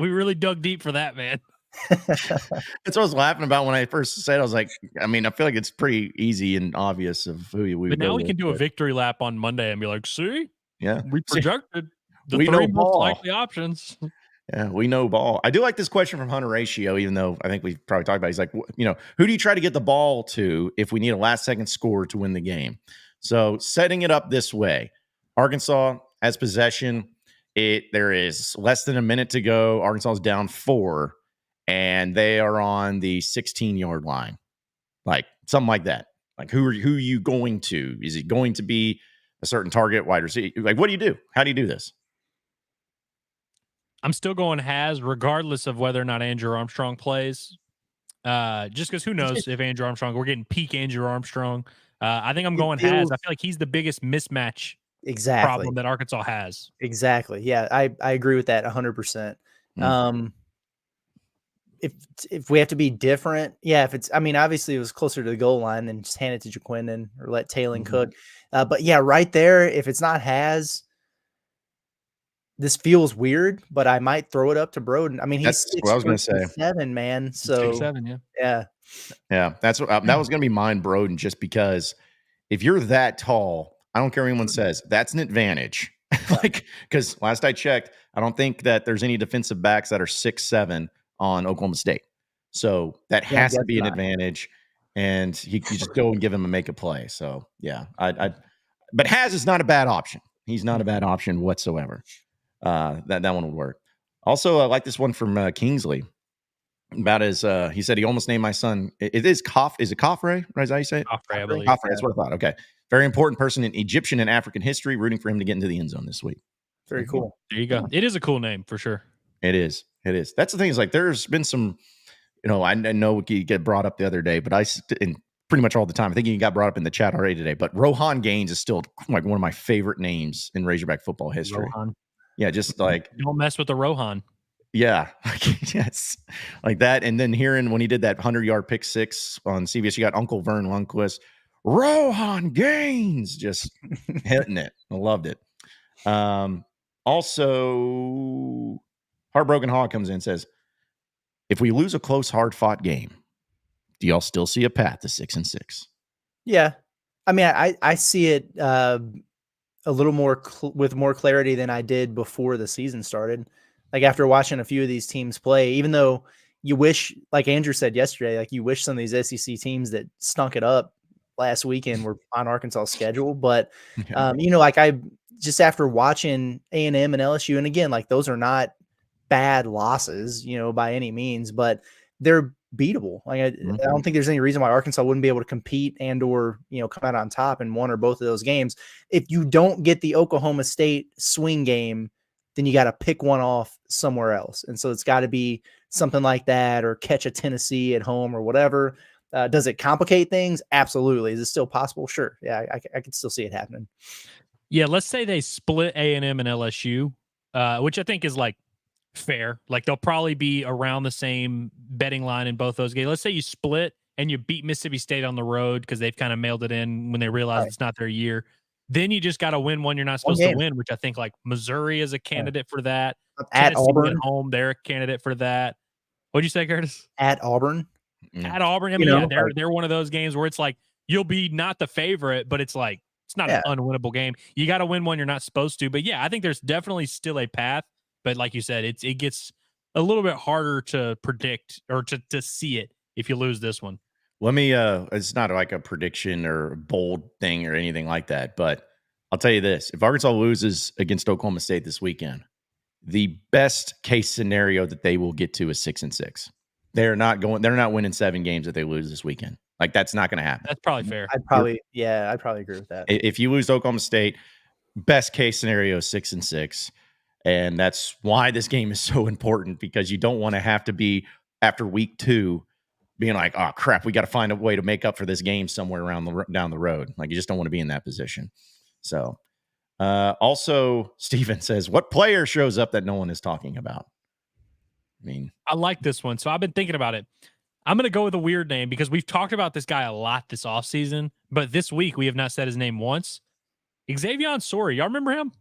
really dug deep for that, man. That's what I was laughing about when I first said. I was like, I mean, I feel like it's pretty easy and obvious of who we. But now we can do a victory lap on Monday and be like, see, yeah, we projected the we 3 most likely options. Yeah, we know ball. I do like this question from Hunter Ratio, even though I think we've probably talked about it. He's like, who do you try to get the ball to if we need a last-second score to win the game? So setting it up this way, Arkansas has possession. There is less than a minute to go. Arkansas is down 4, and they are on the 16-yard line, like something like that. Like who are you going to? Is it going to be a certain target, wide receiver? Like what do you do? How do you do this? I'm still going Has, regardless of whether or not Andrew Armstrong plays. Just because who knows if Andrew Armstrong, we're getting peak Andrew Armstrong. I think I'm going Has. I feel like he's the biggest mismatch problem that Arkansas has. Exactly. Yeah, I agree with that 100%. if we have to be different, yeah. If it's, I mean, obviously it was closer to the goal line, then just hand it to Jaquindon or let Taylor cook. But yeah, right there, if it's not Has, this feels weird, but I might throw it up to Broden. I mean, he's That's what I was going to say. 7, man. So 6'7", yeah. That's what that was going to be mine, Broden, just because if you're that tall, I don't care what anyone says, that's an advantage. Like, because last I checked, I don't think that there's any defensive backs that are 6'7" on Oklahoma State. So that has to be an advantage. And you just go and give him a make a play. So yeah, but Has is not a bad option. He's not a bad option whatsoever. That one would work. Also, I like this one from Kingsley. About his, he said he almost named my son. It is Koff. Is it Koffre? Right? Is that how you say it? Koffre, I believe. Koffre, that's what I thought. Okay. Very important person in Egyptian and African history, rooting for him to get into the end zone this week. Very cool. There you go. It is a cool name for sure. It is. That's the thing, is like there's been some, I know we get brought up the other day, but and pretty much all the time, I think he got brought up in the chat already today, but Rohan Gaines is still like one of my favorite names in Razorback football history. Rohan. Yeah, just like don't mess with the Rohan. Yeah, yes, like that. And then hearing when he did that 100-yard pick six on CBS, you got Uncle Vern Lundquist, Rohan Gaines, just hitting it. I loved it. Also, Heartbroken Hog comes in and says, if we lose a close, hard-fought game, do y'all still see a path to 6-6? Yeah, I mean, I see it a little more with more clarity than I did before the season started. Like after watching a few of these teams play, even though you wish, like Andrew said yesterday, like you wish some of these SEC teams that stunk it up last weekend were on Arkansas' schedule. But, like I just after watching A&M and LSU, and again, like those are not bad losses, by any means, but they're beatable. Like I don't think there's any reason why Arkansas wouldn't be able to compete and or, come out on top in one or both of those games. If you don't get the Oklahoma State swing game, then you got to pick one off somewhere else. And so it's got to be something like that or catch a Tennessee at home or whatever. Does it complicate things? Absolutely. Is it still possible? Sure. Yeah, I can still see it happening. Yeah, let's say they split A&M and LSU, which I think is like fair. Like they'll probably be around the same betting line in both those games. Let's say you split and you beat Mississippi State on the road because they've kind of mailed it in when they realize it's not their year. Then you just got to win one you're not supposed to win, which I think like Missouri is a candidate for that. At Auburn at home, they're a candidate for that. What'd you say, Curtis? At Auburn. At Auburn. I mean, they're one of those games where it's like you'll be not the favorite, but it's like it's not an unwinnable game. You got to win one you're not supposed to. But yeah, I think there's definitely still a path. But like you said, it gets a little bit harder to predict or to see it if you lose this one. Let me, it's not like a prediction or a bold thing or anything like that, but I'll tell you this. If Arkansas loses against Oklahoma State this weekend, the best case scenario that they will get to is 6-6. They're not winning 7 games if they lose this weekend. Like that's not going to happen. That's probably fair. I'd probably agree with that. If you lose to Oklahoma State, best case scenario is 6-6. And that's why this game is so important, because you don't want to have to be after week 2 being like, oh crap, we got to find a way to make up for this game somewhere down the road. Like you just don't want to be in that position. So also Steven says, what player shows up that no one is talking about? I mean, I like this one. So I've been thinking about it. I'm going to go with a weird name because we've talked about this guy a lot this offseason, but this week we have not said his name once. Xavier Sori. Y'all remember him?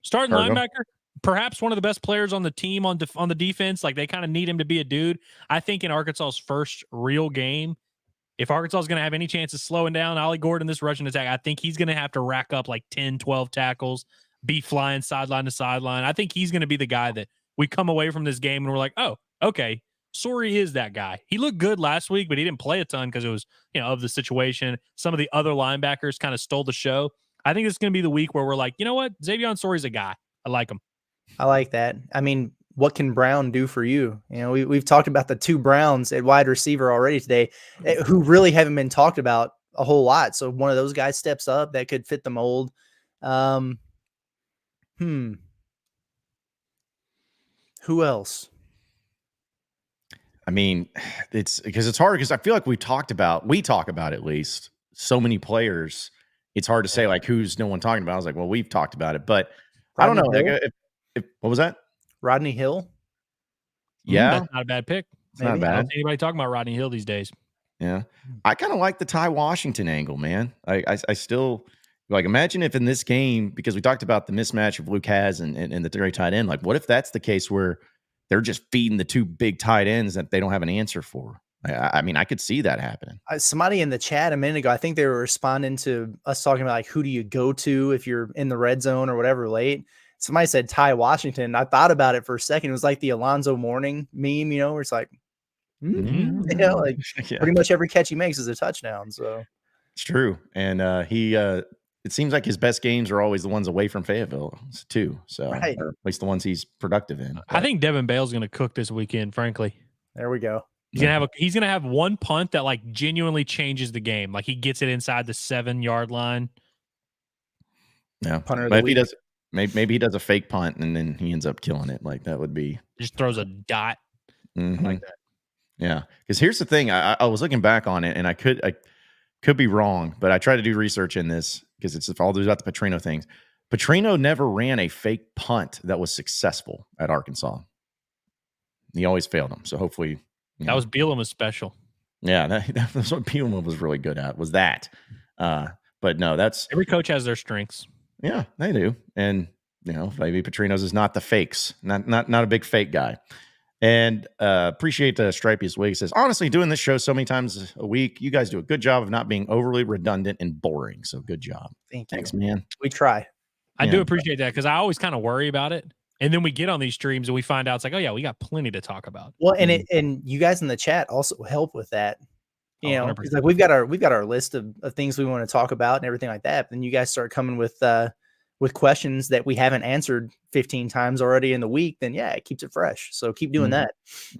Starting linebacker, perhaps one of the best players on the team on the defense. Like they kind of need him to be a dude. I think in Arkansas's first real game, if Arkansas is going to have any chance of slowing down Ollie Gordon this rushing attack, I think he's going to have to rack up like 10, 12 tackles, be flying sideline to sideline. I think he's going to be the guy that we come away from this game and we're like, oh, okay, Sori is that guy. He looked good last week, but he didn't play a ton because it was, of the situation. Some of the other linebackers kind of stole the show. I think it's going to be the week where we're like, you know what? Xavier Sori's a guy. I like him. I like that. I mean, what can Brown do for you? We've talked about the 2 Browns at wide receiver already today, who really haven't been talked about a whole lot. So one of those guys steps up that could fit the mold. Who else? I mean, it's because it's hard because I feel like we talk about at least so many players. It's hard to say like who's no one talking about. I was like, well, we've talked about it, but I don't know. Like, if what was that? Rodney Hill. Yeah, that's not a bad pick. It's not Maybe. I don't bad. see anybody talking about Rodney Hill these days. Yeah. I kind of like the Ty Washington angle, man. I still like imagine if in this game, because we talked about the mismatch of Luke Has and the great tight end, like what if that's the case where they're just feeding the two big tight ends that they don't have an answer for? I mean, I could see that happening. Somebody in the chat a minute ago, I think they were responding to us talking about like who do you go to if you're in the red zone or whatever late. Somebody said Ty Washington. I thought about it for a second. It was like the Alonzo Mourning meme, where it's like, like pretty much every catch he makes is a touchdown. So it's true. And it seems like his best games are always the ones away from Fayetteville too. So Right. or at least the ones he's productive in. I think Devin Bale's going to cook this weekend, frankly. there we go. He's gonna have one punt that like genuinely changes the game. Like he gets it inside the 7-yard line. Yeah. Punter of But the if he week. does maybe he does a fake punt and then he ends up killing it. Like that would be Just throws a dot mhm. like that. Yeah. Because here's the thing. I was looking back on it and I could be wrong, but I tried to do research in this because it's all about the Petrino things. Petrino never ran a fake punt that was successful at Arkansas. He always failed them. So hopefully That was Bielema's special. Yeah, that's what Bielema was really good at, was that. But no, that's Every coach has their strengths. yeah, they do. And maybe Petrino's is not the fakes, not a big fake guy. And appreciate the Stripey's Wig says, honestly, doing this show so many times a week, you guys do a good job of not being overly redundant and boring. So good job. Thanks, man. We try. I do appreciate that because I always kind of worry about it. And then we get on these streams and we find out it's like, oh yeah, we got plenty to talk about. Well, and you guys in the chat also help with that. You know, 100%. it's like we've got our list of things we want to talk about and everything like that. But then you guys start coming with questions that we haven't answered 15 times already in the week. Then yeah, it keeps it fresh. So keep doing that.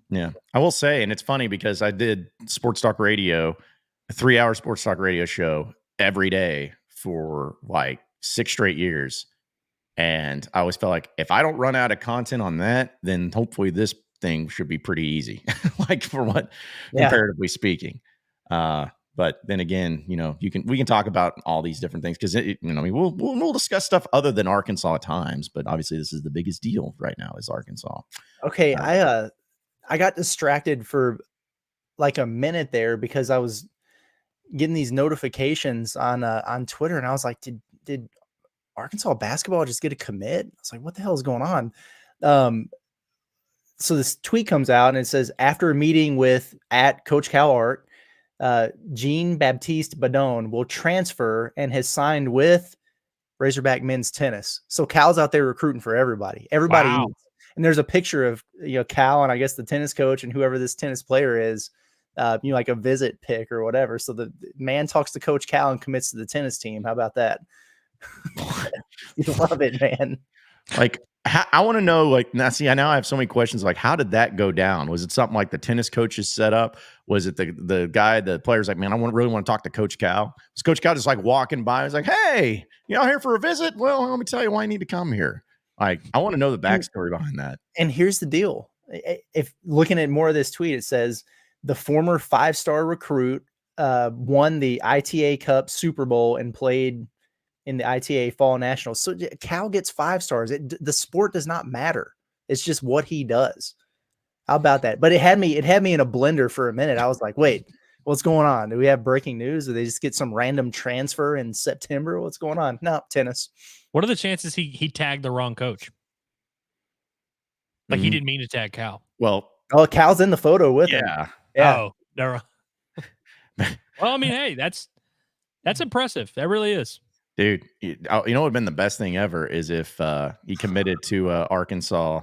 Yeah, I will say, and it's funny because I did Sports Talk Radio, a 3-hour Sports Talk Radio show every day for like 6 straight years. And I always felt like if I don't run out of content on that, then hopefully this thing should be pretty easy, like for what comparatively speaking. But then again, we can talk about all these different things because we'll discuss stuff other than Arkansas at times. But obviously, this is the biggest deal right now is Arkansas. Okay, I got distracted for like a minute there because I was getting these notifications on Twitter, and I was like, did Arkansas basketball just get a commit? I was like, what the hell is going on? So this tweet comes out and it says, after a meeting with @Coach Cal Art, Jean-Baptiste Badone will transfer and has signed with Razorback men's tennis. So Cal's out there recruiting for everybody. Wow. Is. And there's a picture of Cal and I guess the tennis coach and whoever this tennis player is, like a visit pick or whatever. So the man talks to Coach Cal and commits to the tennis team. How about that? You love it, man. Like, I want to know, like, now I have so many questions. Like, how did that go down? Was it something like the tennis coaches set up? Was it the guy, the player's like, man, I really want to talk to Coach Cal? Was Coach Cal just like walking by? He's like, hey, you out here for a visit? Well, let me tell you why you need to come here. Like, I want to know the backstory behind that. And here's the deal. If looking at more of this tweet, it says the former 5-star recruit won the ITA Cup Super Bowl and played in the ITA Fall Nationals. So Cal gets 5 stars. The sport does not matter. It's just what he does. How about that? But it had me in a blender for a minute. I was like, wait, what's going on? Do we have breaking news? Or they just get some random transfer in September? What's going on? No, tennis. What are the chances he tagged the wrong coach? Like he didn't mean to tag Cal. Well, Cal's in the photo with him. Yeah. Oh, never. Well, I mean, hey, that's impressive. That really is. Dude, what would have been the best thing ever is if he committed to Arkansas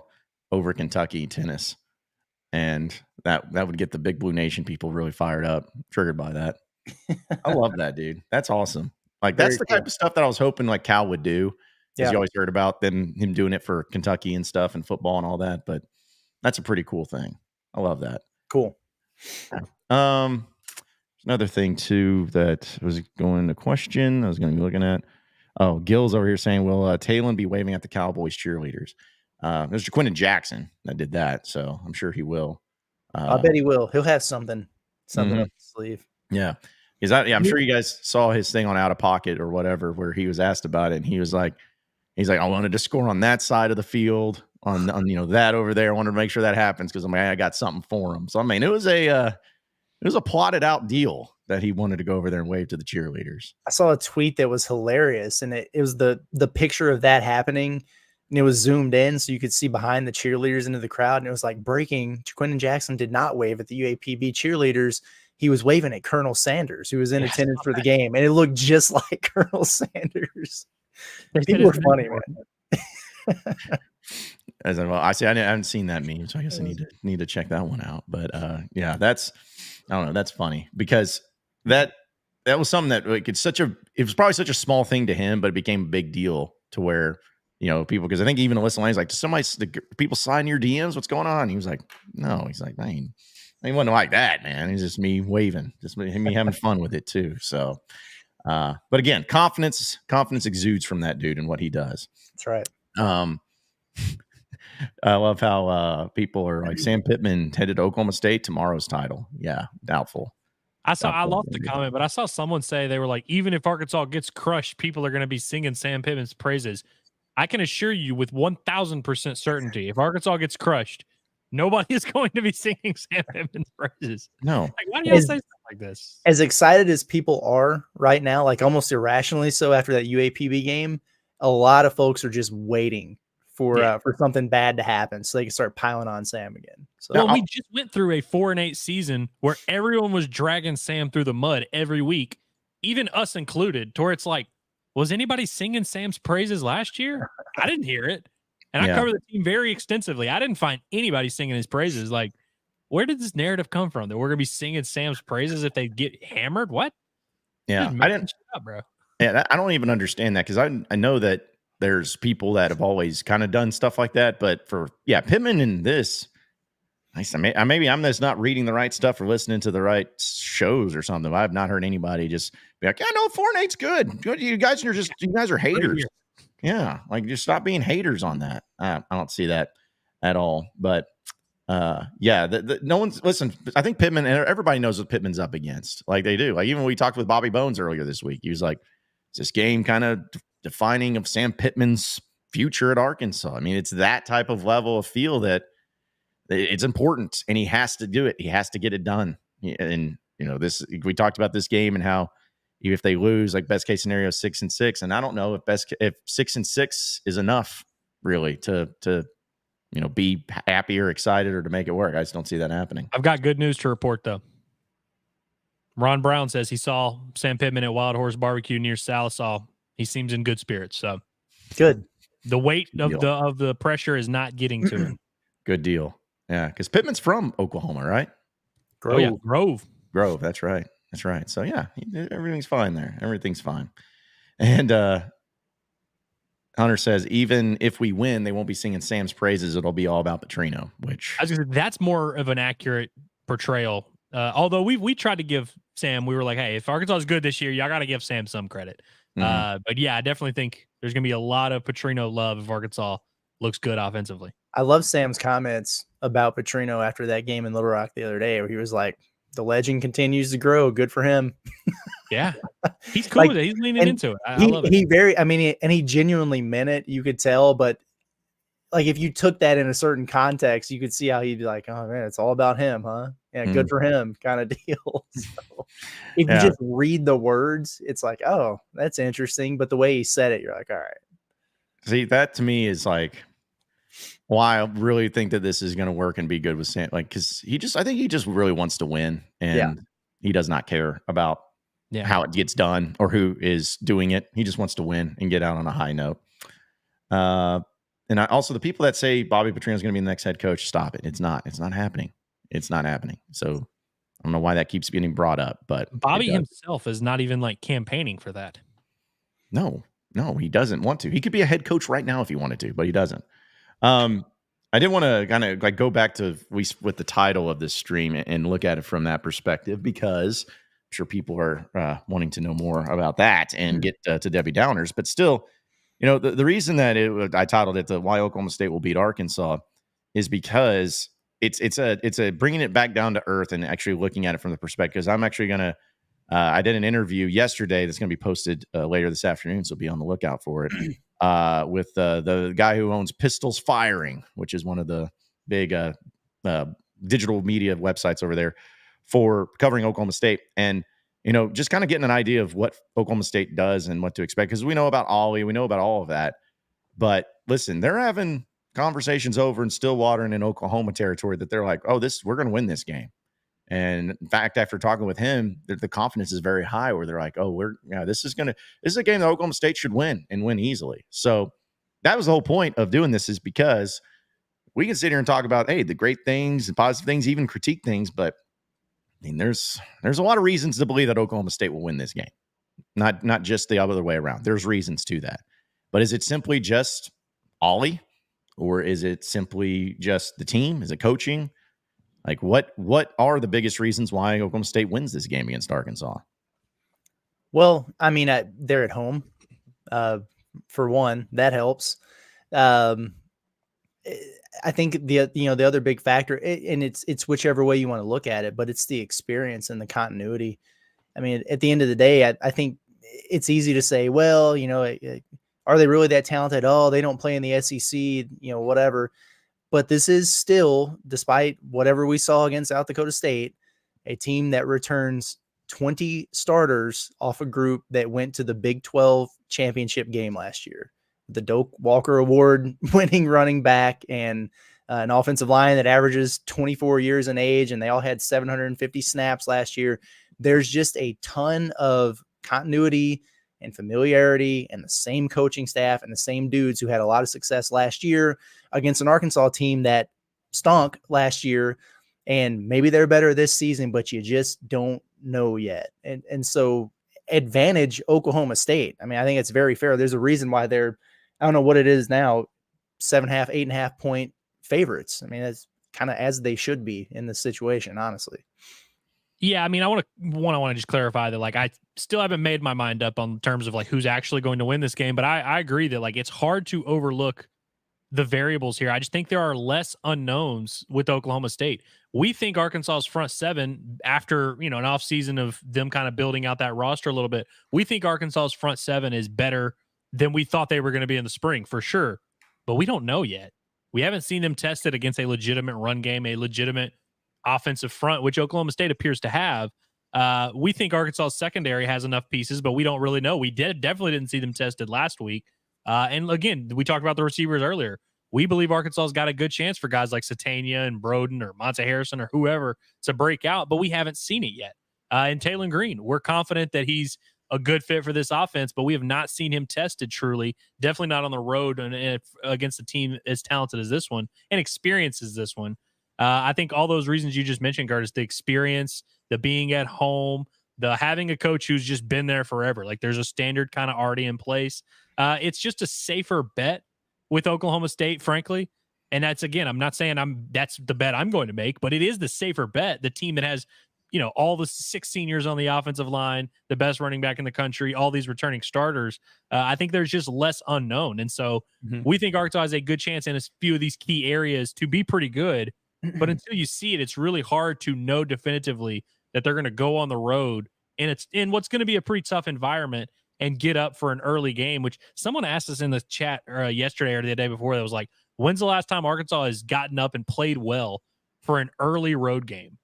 over Kentucky tennis. And that would get the Big Blue Nation people really fired up, triggered by that. I love that, dude. That's awesome. Like, that's the type of stuff that I was hoping like Cal would do. Because you always heard about him doing it for Kentucky and stuff and football and all that. But that's a pretty cool thing. I love that. Cool. Another thing, too, that was going to question, I was going to be looking at. Oh, Gil's over here saying, will Talon be waving at the Cowboys cheerleaders? There's Jaquindon Jackson that did that, so I'm sure he will. I bet he will. He'll have something up his sleeve. Yeah. Because I'm sure you guys saw his thing on Out of Pocket or whatever, where he was asked about it, and he was like, I wanted to score on that side of the field, on that over there. I wanted to make sure that happens because I got something for him. So I mean, it was a plotted out deal that he wanted to go over there and wave to the cheerleaders. I saw a tweet that was hilarious, and it was the picture of that happening, and it was zoomed in so you could see behind the cheerleaders into the crowd, and it was like breaking. Quentin Jackson did not wave at the UAPB cheerleaders. He was waving at Colonel Sanders, who was in attendance for the game, and it looked just like Colonel Sanders. People were funny, man. As well, I haven't seen that meme, so I guess I need to check that one out. But yeah, I don't know, that's funny because that was something that like it was probably such a small thing to him, but it became a big deal to where people, because I think even Alyssa Lane's like, people sliding your DMs, what's going on? He was like, no, he's like, man, he wasn't like that, man. He's just me waving, just me having fun with it too. So, but again, confidence exudes from that dude and what he does. That's right. I love how people are like, Sam Pittman headed to Oklahoma State, tomorrow's title. Yeah, doubtful. I lost the comment, but I saw someone say they were like, even if Arkansas gets crushed, people are going to be singing Sam Pittman's praises. I can assure you with 1,000% certainty, if Arkansas gets crushed, nobody is going to be singing Sam Pittman's praises. No. Like, why do y'all say stuff like this? As excited as people are right now, like almost irrationally so after that UAPB game, a lot of folks are just waiting for something bad to happen so they can start piling on Sam again. So well, we just went through a 4-8 season where everyone was dragging Sam through the mud every week, even us included, to where it's like, was anybody singing Sam's praises last year? I didn't hear it. And I covered the team very extensively. I didn't find anybody singing his praises. Like, where did this narrative come from that we're going to be singing Sam's praises if they get hammered? What? Yeah, I didn't, up, bro. Yeah, I don't even understand that because I know that there's people that have always kind of done stuff like that. But Pittman in this, maybe I'm just not reading the right stuff or listening to the right shows or something. I've not heard anybody just be like, yeah, no, 4-8's good. You guys are haters. Yeah, like just stop being haters on that. I don't see that at all. But no one's listen. I think Pittman, and everybody knows what Pittman's up against. Like they do. Like even when we talked with Bobby Bones earlier this week, he was like, "Is this game kind of defining of Sam Pittman's future at Arkansas?" I mean, it's that type of level of feel that it's important, and he has to do it. He has to get it done. And we talked about this game and how if they lose, like best case scenario 6-6, and I don't know if 6-6 is enough really to be happy or excited or to make it work. I just don't see that happening. I've got good news to report though. Ron Brown says he saw Sam Pittman at Wild Horse Barbecue near Salisaw. He seems in good spirits. So good. The weight of the pressure is not getting to him. Good deal. Yeah, because Pittman's from Oklahoma, right? Grove. Oh, yeah. Grove. That's right. So yeah, everything's fine there. Everything's fine. And Hunter says, even if we win, they won't be singing Sam's praises. It'll be all about Petrino, which that's more of an accurate portrayal. Although we tried to give Sam, we were like, hey, if Arkansas is good this year, y'all got to give Sam some credit. Mm-hmm. But yeah, I definitely think there's going to be a lot of Petrino love if Arkansas looks good offensively. I love Sam's comments about Petrino after that game in Little Rock the other day, where he was like, the legend continues to grow. Good for him. Yeah. He's cool with it. He's leaning into it. I love it. He genuinely meant it. You could tell, but like if you took that in a certain context, you could see how he'd be like, oh man, it's all about him, huh? Yeah, good for him kind of deal. So if you just read the words, it's like, oh, that's interesting. But the way he said it, you're like, all right. See, that to me is like why I really think that this is going to work and be good with Sam. Like, because I think he just really wants to win, and he does not care about how it gets done or who is doing it. He just wants to win and get out on a high note. And also the people that say Bobby Petrino is going to be the next head coach, stop it. It's not happening. It's not happening. So I don't know why that keeps getting brought up, but Bobby himself is not even like campaigning for that. No, he doesn't want to. He could be a head coach right now if he wanted to, but he doesn't. I did want to kind of like go back to with the title of this stream and look at it from that perspective, because I'm sure people are wanting to know more about that and get to Debbie Downers. But still, the reason that I titled it "Why Oklahoma State Will Beat Arkansas" is because it's a bringing it back down to earth and actually looking at it from the perspective. Because I'm actually gonna I did an interview yesterday that's going to be posted later this afternoon, so be on the lookout for it. with the guy who owns Pistols Firing, which is one of the big digital media websites over there for covering Oklahoma State. And, just kind of getting an idea of what Oklahoma State does and what to expect. Because we know about Ollie, we know about all of that. But listen, they're having conversations over in Stillwater and in Oklahoma territory that they're like, oh, we're going to win this game. And in fact, after talking with him, the confidence is very high where they're like, oh, this is a game that Oklahoma State should win and win easily. So that was the whole point of doing this, is because we can sit here and talk about, hey, the great things and positive things, even critique things. But I mean, there's a lot of reasons to believe that Oklahoma State will win this game. Not just the other way around. There's reasons to that. But is it simply just Ollie, or is it simply just the team? Is it coaching? Like, what are the biggest reasons why Oklahoma State wins this game against Arkansas? Well, I mean, they're at home. For one, that helps. I think the other big factor, and it's whichever way you want to look at it, but it's the experience and the continuity. I mean, at the end of the day, I think it's easy to say, well, are they really that talented? Oh, they don't play in the SEC, whatever. But this is still, despite whatever we saw against South Dakota State, a team that returns 20 starters off a group that went to the Big 12 championship game last year. The Doak Walker Award winning running back and an offensive line that averages 24 years in age, and they all had 750 snaps last year. There's just a ton of continuity and familiarity and the same coaching staff and the same dudes who had a lot of success last year against an Arkansas team that stunk last year. And maybe they're better this season, but you just don't know yet. And so advantage Oklahoma State. I mean, I think it's very fair. There's a reason why they're, I don't know what it is now, 7.5, 8.5 point favorites. I mean, that's kind of as they should be in this situation, honestly. Yeah, I mean, I want to just clarify that, like, I still haven't made my mind up on terms of like who's actually going to win this game, but I agree that like it's hard to overlook the variables here. I just think there are less unknowns with Oklahoma State. We think Arkansas's front seven, after an offseason of them kind of building out that roster a little bit, we think Arkansas's front seven is better than we thought they were going to be in the spring, for sure. But we don't know yet. We haven't seen them tested against a legitimate run game, a legitimate offensive front, which Oklahoma State appears to have. We think Arkansas's secondary has enough pieces, but we don't really know. We definitely didn't see them tested last week. And again, we talked about the receivers earlier. We believe Arkansas's got a good chance for guys like Satania and Broden or Monte Harrison or whoever to break out, but we haven't seen it yet. And Taylor Green, we're confident that he's a good fit for this offense, but we have not seen him tested truly. Definitely not on the road and against a team as talented as this one and experienced as this one. I think all those reasons you just mentioned, Curtis, the experience, the being at home, the having a coach who's just been there forever. Like there's a standard kind of already in place. It's just a safer bet with Oklahoma State, frankly. And that's, again, I'm not saying that's the bet I'm going to make, but it is the safer bet. The team that has, all the 6 seniors on the offensive line, the best running back in the country, all these returning starters. I think there's just less unknown. And so we think Arkansas has a good chance in a few of these key areas to be pretty good. But until you see it, it's really hard to know definitively that they're going to go on the road and it's in what's going to be a pretty tough environment and get up for an early game, which someone asked us in the chat yesterday or the day before that was like, when's the last time Arkansas has gotten up and played well for an early road game?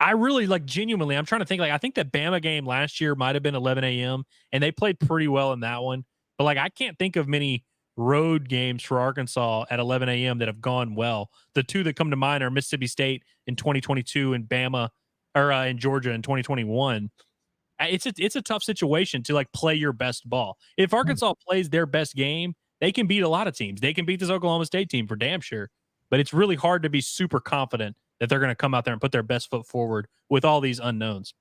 I really genuinely, I'm trying to think, I think that Bama game last year might've been 11 a.m. and they played pretty well in that one. But I can't think of many road games for Arkansas at 11 a.m. that have gone well. The two that come to mind are Mississippi State in 2022 and Bama or in Georgia in 2021. It's a tough situation to play your best ball. If Arkansas plays their best game, they can beat a lot of teams. They can beat this Oklahoma State team for damn sure. But it's really hard to be super confident that they're going to come out there and put their best foot forward with all these unknowns.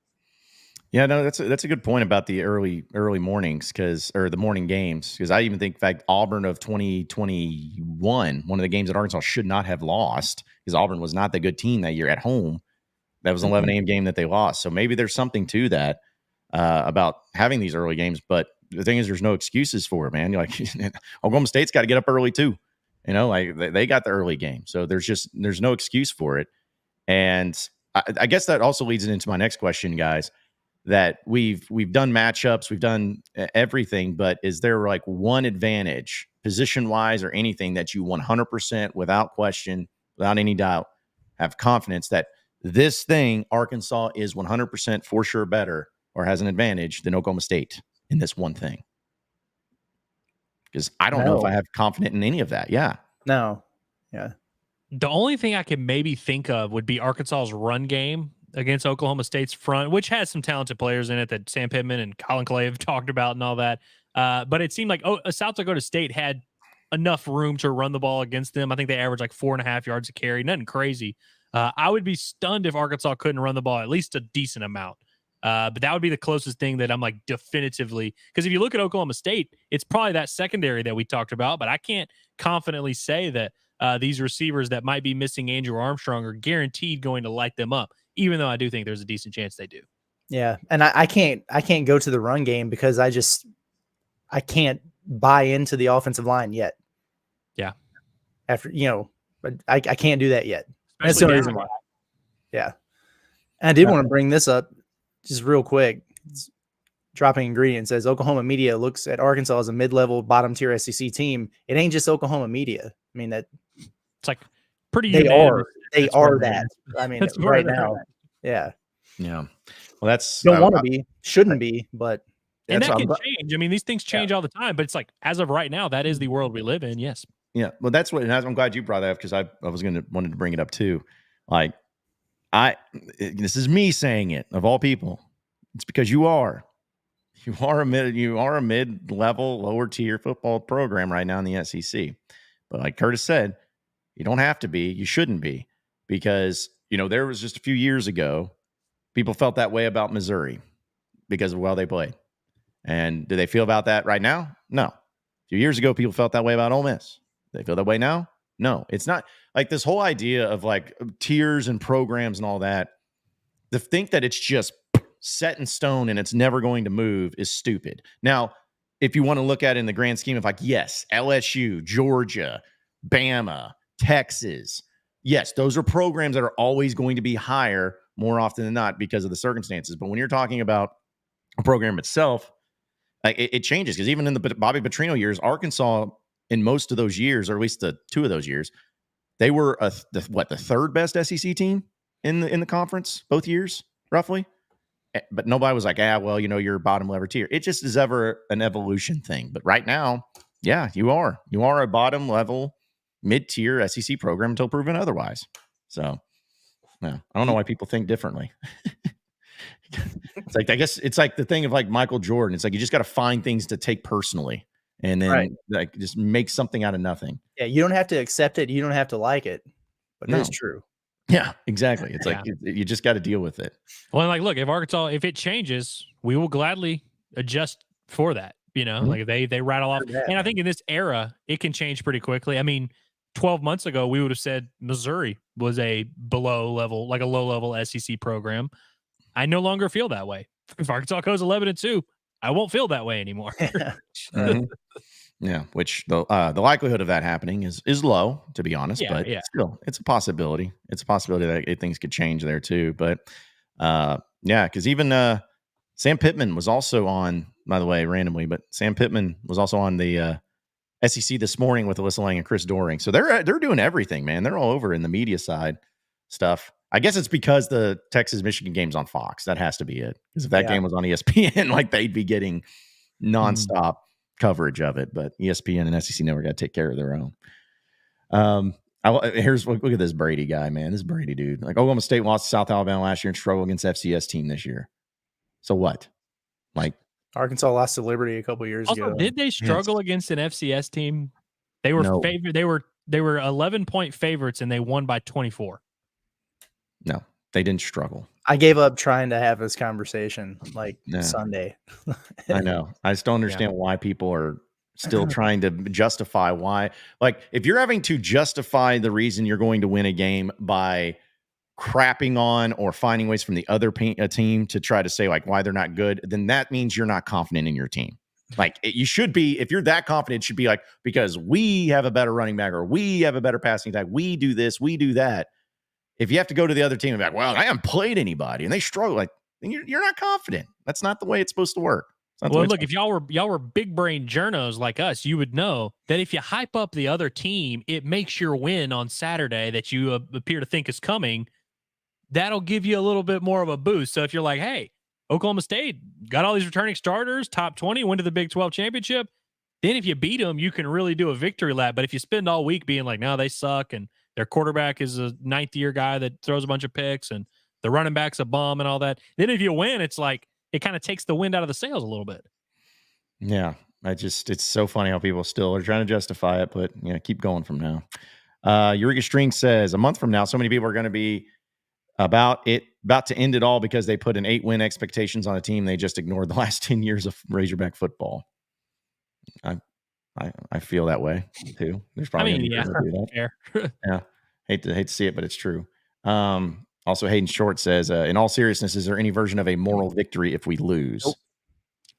Yeah, no, that's a good point about the early mornings or the morning games, because I even think, in fact, Auburn of 2021, one of the games that Arkansas should not have lost, because Auburn was not the good team that year at home. That was an 11 a.m. game that they lost. So maybe there's something to that about having these early games. But the thing is, there's no excuses for it, man. Oklahoma State's got to get up early too. They got the early game, so there's no excuse for it. And I guess that also leads into my next question, guys. that we've done matchups, we've done everything, but is there like one advantage position wise or anything that you 100% without question, without any doubt, have confidence that this thing Arkansas is 100% for sure better or has an advantage than Oklahoma State in this one thing? Because I don't know if I have confidence in any of that. Yeah. No. Yeah. The only thing I can maybe think of would be Arkansas's run game against Oklahoma State's front, which has some talented players in it that Sam Pittman and Colin Clay have talked about and all that. But it seemed like South Dakota State had enough room to run the ball against them. I think they averaged like 4.5 yards a carry. Nothing crazy. I would be stunned if Arkansas couldn't run the ball at least a decent amount. But that would be the closest thing that I'm like definitively, because if you look at Oklahoma State, it's probably that secondary that we talked about, but I can't confidently say that these receivers that might be missing Andrew Armstrong are guaranteed going to light them up, even though I do think there's a decent chance they do. Yeah. And I can't go to the run game because I can't buy into the offensive line yet. Yeah. After, I can't do that yet. That's Especially the only reason why. Yeah. And I did want to bring this up just real quick. It's dropping ingredient says Oklahoma media looks at Arkansas as a mid-level bottom tier SEC team. It ain't just Oklahoma media. I mean, that it's like pretty. They are that. that. I mean, right now. Yeah. Yeah. Well, that's don't want to be, shouldn't be, but and that can change. I mean, these things change all the time, but it's like as of right now, that is the world we live in. Yes. Yeah. Well, that's what, and I'm glad you brought that up because I wanted to bring it up too. Like, this is me saying it of all people. It's because you are a mid-level, lower tier football program right now in the SEC. But like Curtis said, you don't have to be, you shouldn't be, because there was just a few years ago, people felt that way about Missouri because of how they played. And do they feel about that right now? No. A few years ago, people felt that way about Ole Miss. Do they feel that way now? No. It's not like this whole idea of like tiers and programs and all that. To think that it's just set in stone and it's never going to move is stupid. Now, if you want to look at it in the grand scheme of like, yes, LSU, Georgia, Bama, Texas, yes, those are programs that are always going to be higher more often than not because of the circumstances. But when you're talking about a program itself, like it changes because even in the Bobby Petrino years, Arkansas in most of those years, or at least the two of those years, they were the third best SEC team in the conference both years, roughly. But nobody was like, you're bottom level tier. It just is ever an evolution thing. But right now, yeah, you are a bottom level mid-tier SEC program until proven otherwise. So, no, I don't know why people think differently. It's like, I guess it's like the thing of like Michael Jordan. It's like you just got to find things to take personally and then like just make something out of nothing. Yeah, you don't have to accept it. You don't have to like it, but it's true. Yeah, exactly. It's like you just got to deal with it. Well, like, look, if Arkansas, if it changes, we will gladly adjust for that. Like they rattle off. And I think in this era, it can change pretty quickly. I mean, 12 months ago, we would have said Missouri was a below level, like a low level SEC program. I no longer feel that way. If Arkansas goes 11-2, I won't feel that way anymore. Yeah, which the likelihood of that happening is low, to be honest. But still, it's a possibility. It's a possibility that things could change there too. But because even Sam Pittman was also on, by the way, randomly, but Sam Pittman was also on the SEC this morning with Alyssa Lang and Chris Doering. So they're doing everything, man. They're all over in the media side stuff. I guess it's because the Texas-Michigan game's on Fox. That has to be it. Because if that game was on ESPN, like they'd be getting nonstop coverage of it. But ESPN and SEC Network got to take care of their own. Look at this Brady guy, man. This Brady dude. Like Oklahoma State lost to South Alabama last year and struggled against FCS team this year. So what? Like Arkansas lost to Liberty a couple years ago. Did they struggle against an FCS team? They were favored. They were 11-point favorites and they won by 24. No, they didn't struggle. I gave up trying to have this conversation Sunday. I know. I just don't understand why people are still trying to justify why. Like, if you're having to justify the reason you're going to win a game by crapping on or finding ways from the other team to try to say like why they're not good, then that means you're not confident in your team. Like you should be, if you're that confident, it should be like, because we have a better running back or we have a better passing attack. We do this, we do that. If you have to go to the other team and be like, well, I haven't played anybody and they struggle, like, then you're not confident. That's not the way it's supposed to work. Well, look, if y'all were big brain journos like us, you would know that if you hype up the other team, it makes your win on Saturday that you appear to think is coming. That'll give you a little bit more of a boost. So if you're like, hey, Oklahoma State got all these returning starters, top 20, went to the Big 12 championship, then if you beat them, you can really do a victory lap. But if you spend all week being like, no, they suck, and their quarterback is a ninth-year guy that throws a bunch of picks, and the running back's a bum and all that, then if you win, it's like, it kind of takes the wind out of the sails a little bit. Yeah, it's so funny how people still are trying to justify it, but keep going from now. Eureka String says, a month from now, so many people are going to be about to end it all because they put an 8-win expectations on a team they just ignored the last 10 years of Razorback football. I feel that way too. There's probably do that. Fair. Yeah, hate to see it, but it's true. Also, Hayden Short says, in all seriousness, is there any version of a moral victory if we lose? Nope.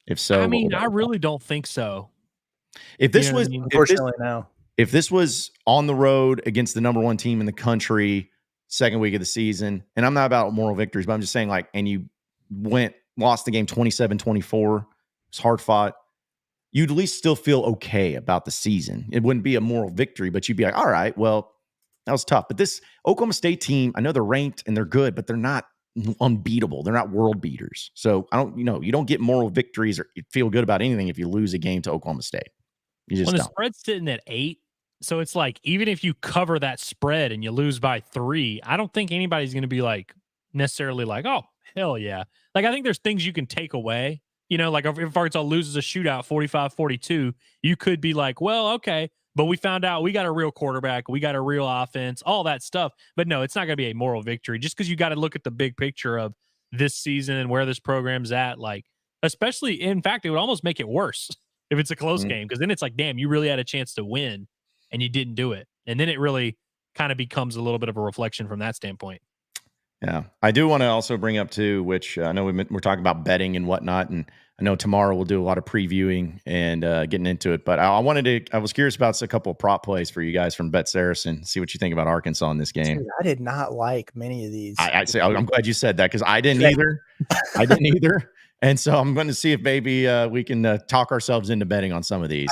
If so, I really don't think so. If this was, unfortunately, no. If this was on the road against the number one team in the country, second week of the season, and I'm not about moral victories, but I'm just saying, and you lost the game 27-24, it's hard fought, you'd at least still feel okay about the season. It wouldn't be a moral victory, but you'd be like, all right, well, that was tough. But this Oklahoma State team, I know they're ranked and they're good, but they're not unbeatable. They're not world beaters. So you don't get moral victories or feel good about anything if you lose a game to Oklahoma State. You just don't. The spread's sitting at 8, so it's like, even if you cover that spread and you lose by 3, I don't think anybody's going to be necessarily like, oh, hell yeah. I think there's things you can take away. If Arkansas loses a shootout 45-42, you could be like, well, okay, but we found out we got a real quarterback, we got a real offense, all that stuff. But no, it's not going to be a moral victory just because you got to look at the big picture of this season and where this program's at. Especially, in fact, it would almost make it worse if it's a close game, because then it's like, damn, you really had a chance to win and you didn't do it. And then it really kind of becomes a little bit of a reflection from that standpoint. Yeah, I do want to also bring up too, which I know we're talking about betting and whatnot, and I know tomorrow we'll do a lot of previewing and getting into it. But I was curious about a couple of prop plays for you guys from Bet Saracen. See what you think about Arkansas in this game. Dude, I did not like many of these. I'm glad you said that because I didn't either. I didn't either. And so I'm going to see if maybe we can talk ourselves into betting on some of these.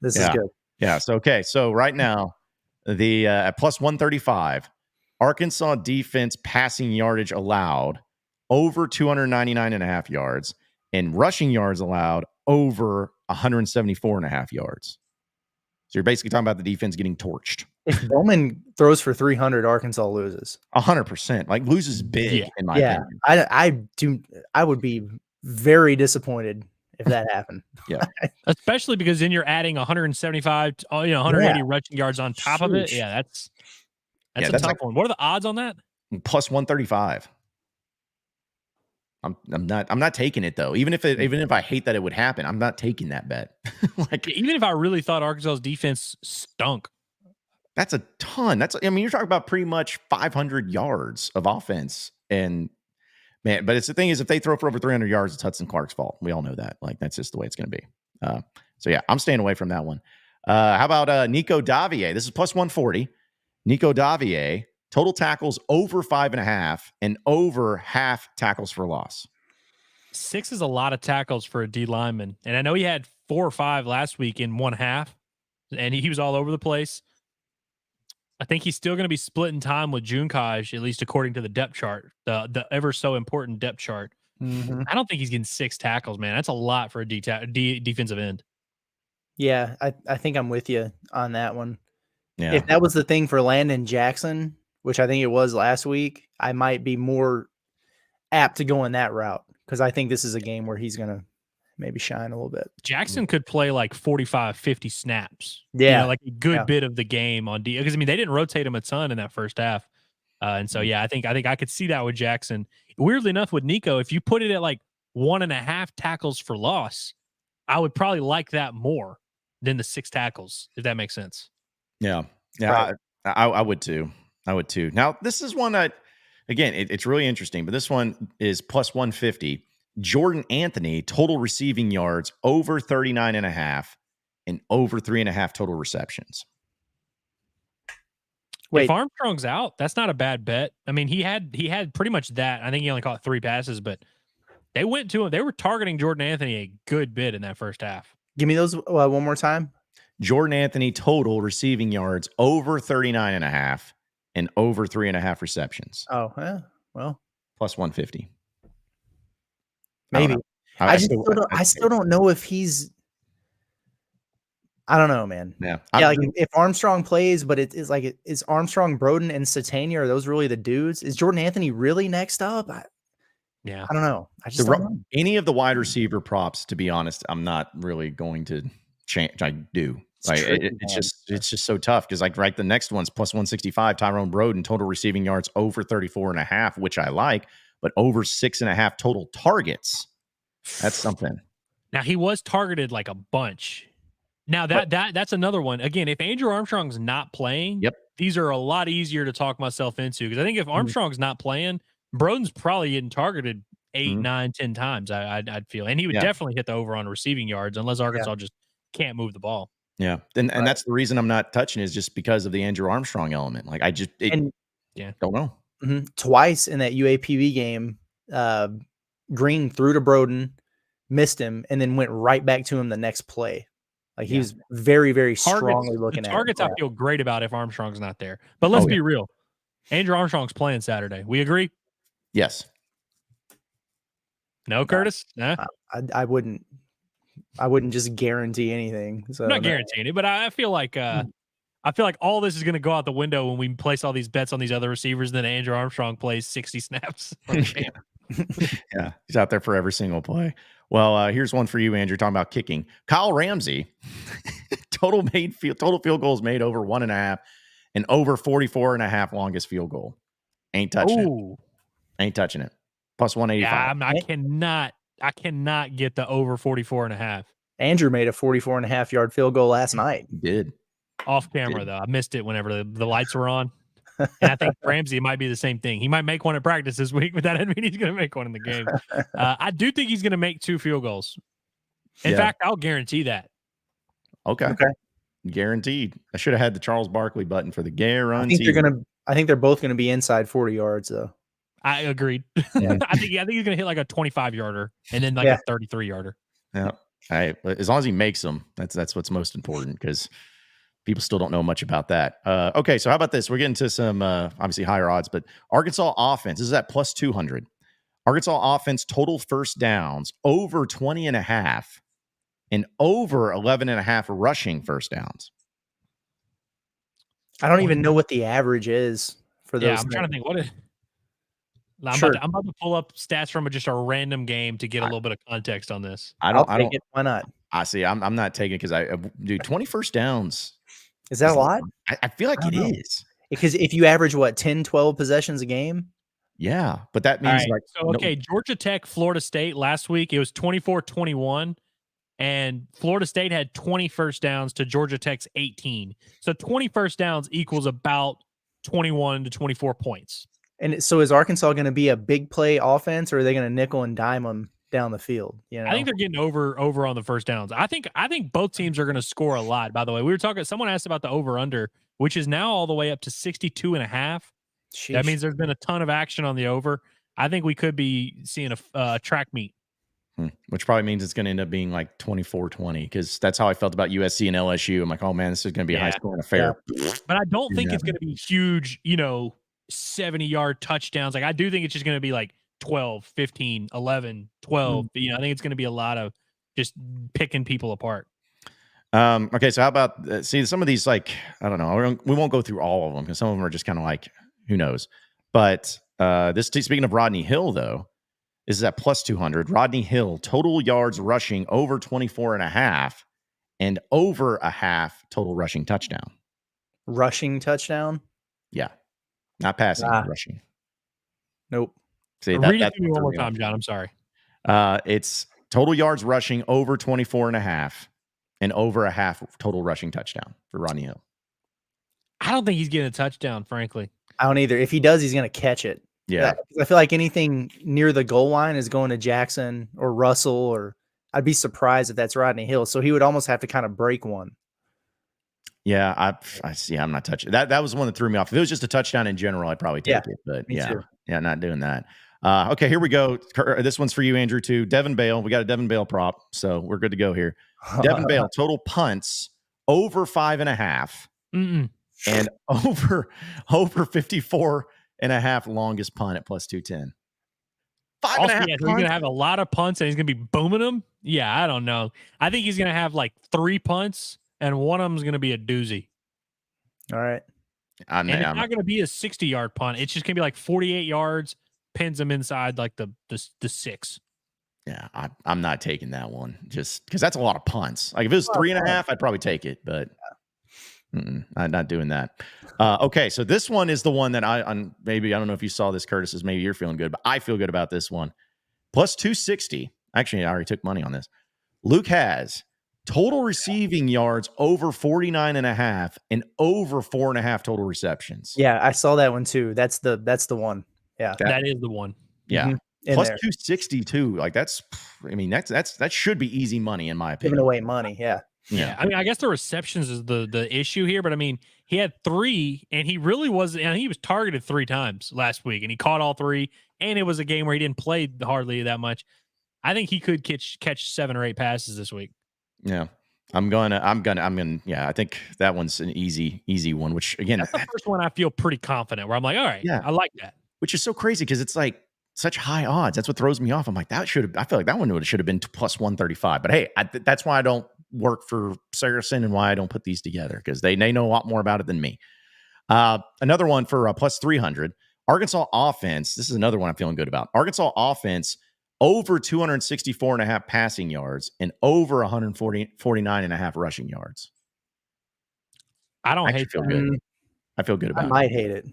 This is good. Yeah. So right now, the at plus 135. Arkansas defense passing yardage allowed over 299.5 yards and rushing yards allowed over 174.5 yards. So you're basically talking about the defense getting torched. If Bowman throws for 300, Arkansas loses. 100%. Loses big in my opinion. I would be very disappointed if that happened. Yeah. Especially because then you're adding 175, 180 rushing yards on top of it. Yeah, that's a tough one. What are the odds on that? Plus 135. I'm not taking it though. Even if I hate that it would happen, I'm not taking that bet. Even if I really thought Arkansas's defense stunk. That's a ton. You're talking about pretty much 500 yards of offense. And man, but the thing is, if they throw for over 300 yards, it's Hudson Clark's fault. We all know that. That's just the way it's going to be. So yeah, I'm staying away from that one. How about Nico Davier? This is plus 140. Nico Davier, total tackles over 5.5 and over half tackles for loss. 6 is a lot of tackles for a D lineman. And I know he had 4 or 5 last week in one half, and he was all over the place. I think he's still going to be splitting time with Junkaj, at least according to the depth chart, the ever so important depth chart. Mm-hmm. I don't think he's getting 6 tackles, man. That's a lot for a defensive end. Yeah, I think I'm with you on that one. Yeah. If that was the thing for Landon Jackson, which I think it was last week, I might be more apt to go in that route because I think this is a game where he's going to maybe shine a little bit. Jackson could play 45, 50 snaps. Yeah. A good bit of the game on D. Because, they didn't rotate him a ton in that first half. And so, yeah, I think I could see that with Jackson. Weirdly enough, with Nico, if you put it at 1.5 tackles for loss, I would probably like that more than the 6 tackles, if that makes sense. Yeah. Right. I would too. Now, this is one that, again, it's really interesting, but this one is plus 150. Jordan Anthony, total receiving yards over 39.5 and over 3.5 total receptions. Wait, If Armstrong's out, that's not a bad bet. I mean, he had pretty much that. I think he only caught 3 passes, but they went to him. They were targeting Jordan Anthony a good bit in that first half. give me those one more time. Jordan Anthony total receiving yards over 39.5 and over 3.5 receptions. Oh, well, plus 150. maybe. I still don't know if he's. I don't know, man. Yeah. Like if Armstrong plays, but it's like, is Armstrong, Broden, and Satania, are those really the dudes? Is Jordan Anthony really next up? I don't know. I just don't know. Any of the wide receiver props, to be honest, I'm not really going to change. I do. It's just so tough because like the next one's plus 165. Tyrone Broden, total receiving yards over 34.5, which I like, but over 6.5 total targets. That's something. Now he was targeted like a bunch. Now that's another one. Again, if Andrew Armstrong's not playing, these are a lot easier to talk myself into because I think if Armstrong's not playing, Broden's probably getting targeted 8, 9, 10 times. I'd feel, and he would definitely hit the over on receiving yards unless Arkansas just can't move the ball. Yeah, and that's the reason I'm not touching is just because of the Andrew Armstrong element. Like I just don't know. Twice in that UAPB game, Green threw to Broden, missed him, and then went right back to him the next play. Like he was very, very strongly looking at targets. I feel great about if Armstrong's not there. But let's be real. Andrew Armstrong's playing Saturday. We agree? Yes. No, Curtis? Nah? I wouldn't just guarantee anything. So I'm not guaranteeing it, but I feel like all this is going to go out the window when we place all these bets on these other receivers. And then Andrew Armstrong plays 60 snaps. Yeah, he's out there for every single play. Well, here's one for you, Andrew. Talking about kicking. Kyle Ramsey, total field goals made over 1.5 and over 44.5 longest field goal. Ain't touching it. Ain't touching it. Plus 185. Yeah, I cannot get the over 44.5. Andrew made a 44.5 yard field goal last night. He did. Off camera, though. I missed it whenever the lights were on. And I think Ramsey might be the same thing. He might make one at practice this week, but that doesn't mean he's going to make one in the game. I do think he's going to make 2 field goals. In fact, I'll guarantee that. Okay. Guaranteed. I should have had the Charles Barkley button for the guarantee. I think they're both going to be inside 40 yards, though. I agreed. Yeah. I think he's going to hit like a 25 yarder and then like a 33 yarder. Yeah. As long as he makes them, that's what's most important because people still don't know much about that. Okay, so how about this? We're getting to some obviously higher odds, but Arkansas offense, this is at plus 200. Arkansas offense total first downs over 20.5 and over 11.5 rushing first downs. I don't even know what the average is for those. Yeah, I'm trying to think. I'm about to pull up stats from just a random game to get a little bit of context on this. I don't take it. Why not? I see. I'm not taking it because 20 first downs. Is that a lot? I feel like it is. Because if you average 10, 12 possessions a game. Yeah, but that means Georgia Tech, Florida State last week, it was 24-21. And Florida State had 20 first downs to Georgia Tech's 18. So 20 first downs equals about 21 to 24 points. And so is Arkansas going to be a big play offense, or are they going to nickel and dime them down the field? You know? I think they're getting over on the first downs. I think both teams are going to score a lot. By the way, someone asked about the over under, which is now all the way up to 62.5. Sheesh. That means there's been a ton of action on the over. I think we could be seeing a track meet. Which probably means it's going to end up being like 24-20 because that's how I felt about USC and LSU. I'm like, oh man, this is going to be a high scoring affair. Yeah. But I don't think it's going to be huge, 70-yard touchdowns. Like I do think it's just going to be like 12, 15, 11, 12. I think it's going to be a lot of just picking people apart. Okay, so how about some of these, like, I don't know. We won't go through all of them because some of them are just kind of like, who knows? But speaking of Rodney Hill, though, this is at plus 200. Rodney Hill, total yards rushing over 24.5 and over a half total rushing touchdown. Rushing touchdown? Yeah. Not passing, rushing. Nope. See, read it to me one more time, John. I'm sorry. It's total yards rushing over 24.5 and over a half total rushing touchdown for Rodney Hill. I don't think he's getting a touchdown, frankly. I don't either. If he does, he's going to catch it. Yeah. I feel like anything near the goal line is going to Jackson or Russell, or I'd be surprised if that's Rodney Hill. So he would almost have to kind of break one. Yeah, I see. I'm not touching that. That was the one that threw me off. If it was just a touchdown in general, I'd probably take it. But me too. not doing that. Okay, here we go. This one's for you, Andrew, too. Devin Bale. We got a Devin Bale prop, so we're good to go here. Devin Bale, total punts over 5.5 and over 54.5 longest punt at plus 210. 5.5. He's going to have a lot of punts and he's going to be booming them. Yeah, I don't know. I think he's going to have like 3 punts and one of them is going to be a doozy. All right. And it's not going to be a 60-yard punt. It's just going to be like 48 yards, pins him inside like the 6. Yeah, I'm not taking that one just because that's a lot of punts. Like if it was 3.5, I'd probably take it, but I'm not doing that. Okay, so this one is the one that maybe I don't know if you saw this, Curtis, is maybe you're feeling good, but I feel good about this one. Plus 260. Actually, I already took money on this. Luke has total receiving yards over 49.5 and over 4.5 total receptions. Yeah, I saw that one too. That's the one. Yeah, that is the one. Yeah. Mm-hmm. Plus 262. Like that should be easy money in my opinion. Giving away money. Yeah. Yeah. I mean, I guess the receptions is the issue here, but I mean, he had 3 and he really was, and he was targeted 3 times last week and he caught all 3. And it was a game where he didn't play hardly that much. I think he could catch 7 or 8 passes this week. Yeah. I'm gonna. Yeah, I think that one's an easy one. Which again, that's the first one I feel pretty confident. Where I'm like, all right, yeah, I like that. Which is so crazy because it's like such high odds. That's what throws me off. I'm like, I feel like that one should have been plus 135. But hey, that's why I don't work for Saracen and why I don't put these together because they know a lot more about it than me. Another one for plus 300. Arkansas offense. This is another one I'm feeling good about. Arkansas offense. Over 264.5 passing yards and over 149.5 rushing yards. I don't hate feel good. I feel good about it. I might hate it.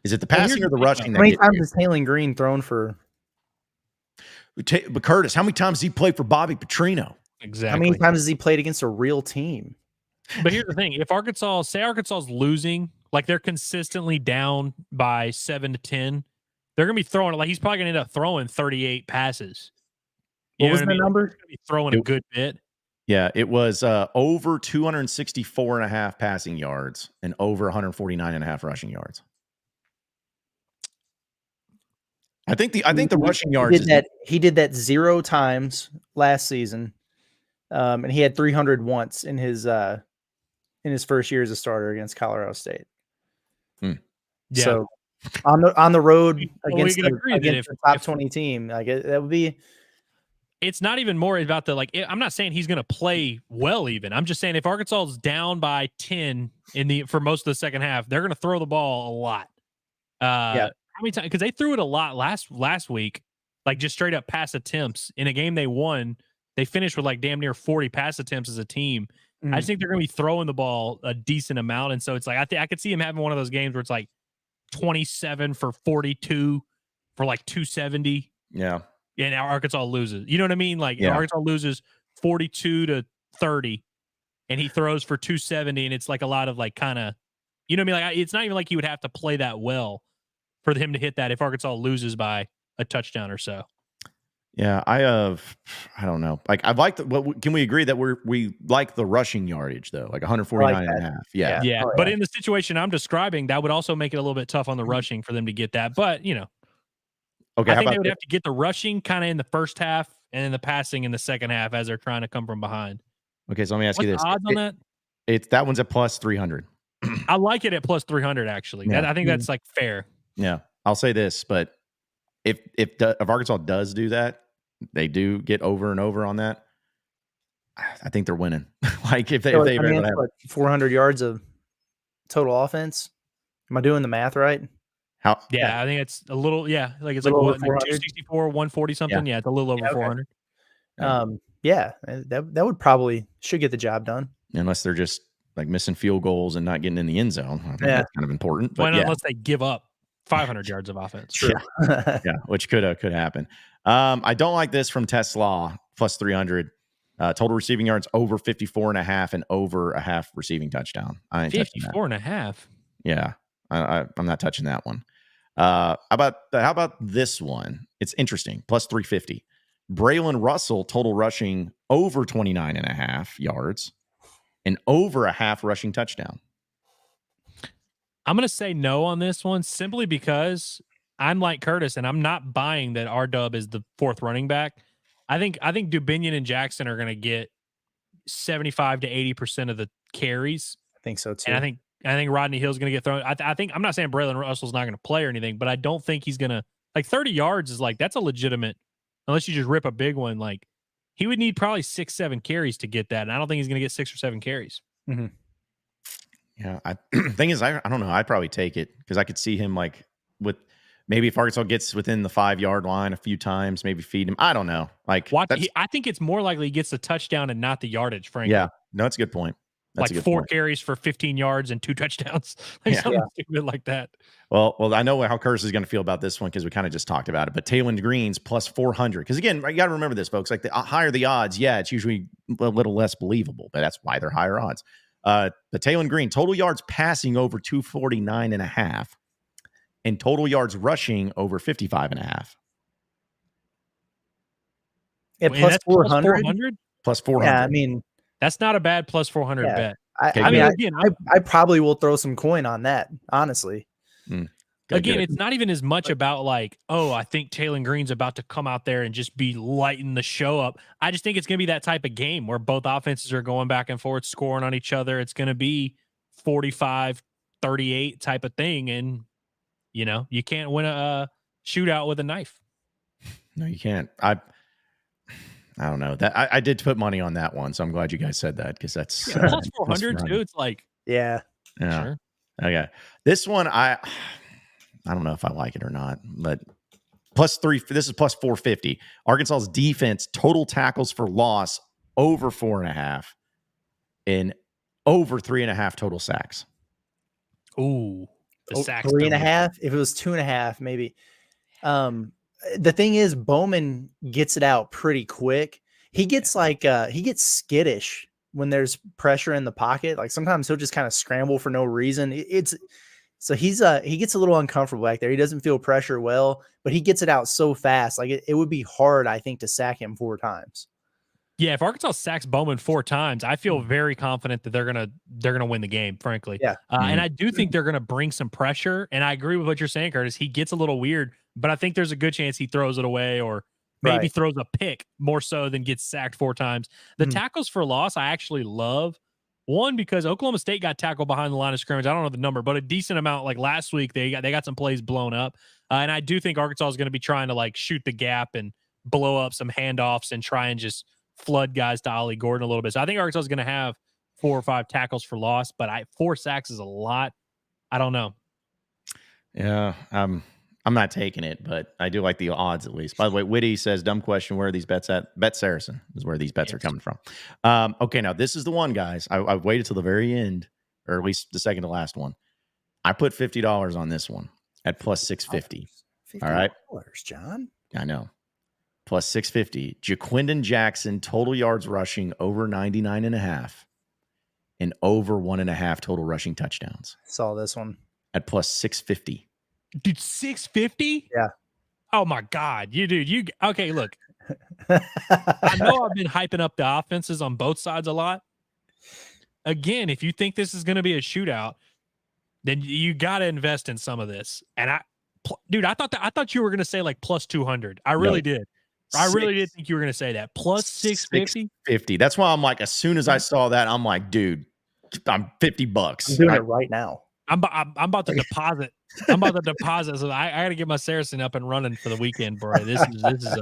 Is it the passing or the rushing? How many times has Taylor Green thrown for? But Curtis, how many times has he played for Bobby Petrino? Exactly. How many times has he played against a real team? But here's the thing: if Arkansas is losing, like they're consistently down by 7 to 10. They're going to be throwing like he's probably going to end up throwing 38 passes. What was the number? He's going to be throwing a good bit. Yeah, it was over 264.5 passing yards and over 149.5 rushing yards. I think the rushing yards. He did that 0 times last season, and he had 300 once in his first year as a starter against Colorado State. Yeah. So. On the road against the top 20 team, like that would be. It's not even more about I'm not saying he's going to play well. Even I'm just saying if Arkansas is down by 10 for most of the second half, they're going to throw the ball a lot. How many times? Because they threw it a lot last week, like just straight up pass attempts in a game they won. They finished with like damn near 40 pass attempts as a team. I just think they're going to be throwing the ball a decent amount, and so it's like I could see him having one of those games where it's like 27 for 42 for like 270. Yeah. And now Arkansas loses. You know what I mean? Like Arkansas loses 42 to 30 and he throws for 270 and it's like a lot of like kind of, you know what I mean? Like it's not even like he would have to play that well for him to hit that if Arkansas loses by a touchdown or so. Yeah, I don't know. Like I like can we agree that we like the rushing yardage though? Like 149.5. Yeah. Yeah. But in the situation I'm describing, that would also make it a little bit tough on the rushing for them to get that. But okay, I think they would have to get the rushing kind of in the first half and then the passing in the second half as they're trying to come from behind. Okay, so let me ask you this. Odds on that? That one's at plus 300. I like it at plus 300 actually. Yeah. I think that's like fair. Yeah. I'll say this, but if Arkansas does do that, they do get over and over on that, I think they're winning. Like if they 400 yards of total offense. Am I doing the math right? I think it's a little like it's like 264, 140 something. Yeah, it's a little over 400. That would probably should get the job done. Unless they're just like missing field goals and not getting in the end zone. I think that's kind of important. But unless they give up 500 yards of offense. True. Yeah, which could happen. I don't like this from Tesla plus 300. Total receiving yards over 54.5 and over a half receiving touchdown. I ain't touching that. 54.5. Yeah, I'm not touching that one. How about this one? It's interesting. Plus 350. Braylon Russell total rushing over 29.5 yards and over a half rushing touchdown. I'm going to say no on this one simply because I'm like Curtis, and I'm not buying that R-Dub is the fourth running back. I think Dubinion and Jackson are going to get 75 to 80% of the carries. I think so too. And I think Rodney Hill's going to get thrown. I think I'm not saying Braylon Russell's not going to play or anything, but I don't think he's going to, like, 30 yards is like, that's a legitimate, unless you just rip a big one. Like, he would need probably 6-7 carries to get that. And I don't think he's going to get 6 or 7 carries. Mm-hmm. Yeah. Thing is, I don't know. I'd probably take it because I could see him like with maybe if Arkansas gets within the 5-yard line a few times, maybe feed him. I don't know. Like, I think it's more likely he gets the touchdown and not the yardage, frankly. Yeah. No, that's a good point. That's like 4 carries for 15 yards and 2 touchdowns. Like something stupid like that. Well, I know how Curtis is going to feel about this one because we kind of just talked about it. But Taylon Green's plus 400. Because again, you got to remember this, folks. Like the higher the odds, it's usually a little less believable, but that's why they're higher odds. The Taylon Green total yards passing over 249.5, and total yards rushing over 55.5. Yeah, plus 400. Plus 400. Yeah, I mean, that's not a bad plus 400 bet. I probably will throw some coin on that, honestly. Again, it's not even as much about like, oh, I think Taylon Green's about to come out there and just be lighting the show up. I just think it's going to be that type of game where both offenses are going back and forth, scoring on each other. It's going to be 45-38 type of thing. And, you can't win a shootout with a knife. No, you can't. I don't know that I did put money on that one, so I'm glad you guys said that because that's plus 400 too. It's like, yeah. Sure. Okay, this one I don't know if I like it or not, but plus 3. This is plus 450. Arkansas's defense total tackles for loss over 4.5 and over 3.5 total sacks. Ooh, the sacks 3.5. If it was 2.5, maybe. The thing is, Bowman gets it out pretty quick. He gets he gets skittish when there's pressure in the pocket. Like sometimes he'll just kind of scramble for no reason. So he gets a little uncomfortable back there. He doesn't feel pressure well, but he gets it out so fast. Like it would be hard, I think, to sack him 4 times. Yeah, if Arkansas sacks Bowman 4 times, I feel very confident that they're gonna win the game. Frankly, yeah. And I do think they're gonna bring some pressure. And I agree with what you're saying, Curtis. He gets a little weird, but I think there's a good chance he throws it away or maybe throws a pick more so than gets sacked 4 times. The tackles for loss, I actually love. One, because Oklahoma State got tackled behind the line of scrimmage. I don't know the number, but a decent amount. Like last week, they got some plays blown up. And I do think Arkansas is going to be trying to like shoot the gap and blow up some handoffs and try and just flood guys to Ollie Gordon a little bit. So I think Arkansas is going to have 4 or 5 tackles for loss, but 4 sacks is a lot. I don't know. Yeah, I'm not taking it, but I do like the odds at least. By the way, Whitty says, dumb question, where are these bets at? Bet Saracen is where these bets are coming from. Okay, now this is the one, guys. I've waited till the very end, or at least the second to last one. I put $50 on this one at plus 650. All right. John. I know. Plus 650. Jaquindon Jackson, total yards rushing over 99.5 and over 1.5 total rushing touchdowns. Saw this one. At plus 650. Dude, 650? Yeah. Oh my God. Okay, look. I know I've been hyping up the offenses on both sides a lot. Again, if you think this is going to be a shootout, then you got to invest in some of this. And I thought you were going to say like plus 200. I really did. I really did think you were going to say that. Plus 650? 650. That's why I'm like, as soon as I saw that, I'm like, dude, I'm $50. I'm doing it right now. I'm about to deposit. I'm about to deposit. So I got to get my Saracen up and running for the weekend, bro. This is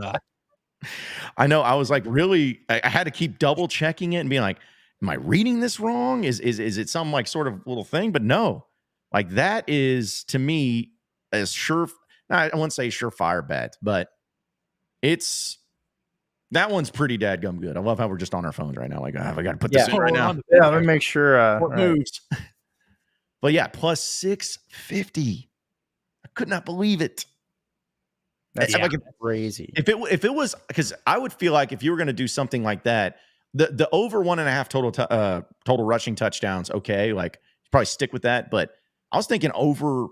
I know. I was like, really, I had to keep double checking it and being like, am I reading this wrong? Is it some like sort of little thing? But no, like that is to me as sure. I wouldn't say surefire bet, but that one's pretty dadgum good. I love how we're just on our phones right now. Like, I got to put this in right now. Yeah, let me make sure. What moves? But yeah, plus 650. I could not believe it. That's crazy. If it was, because I would feel like if you were going to do something like that, the over 1.5 total rushing touchdowns, okay, like probably stick with that. But I was thinking over,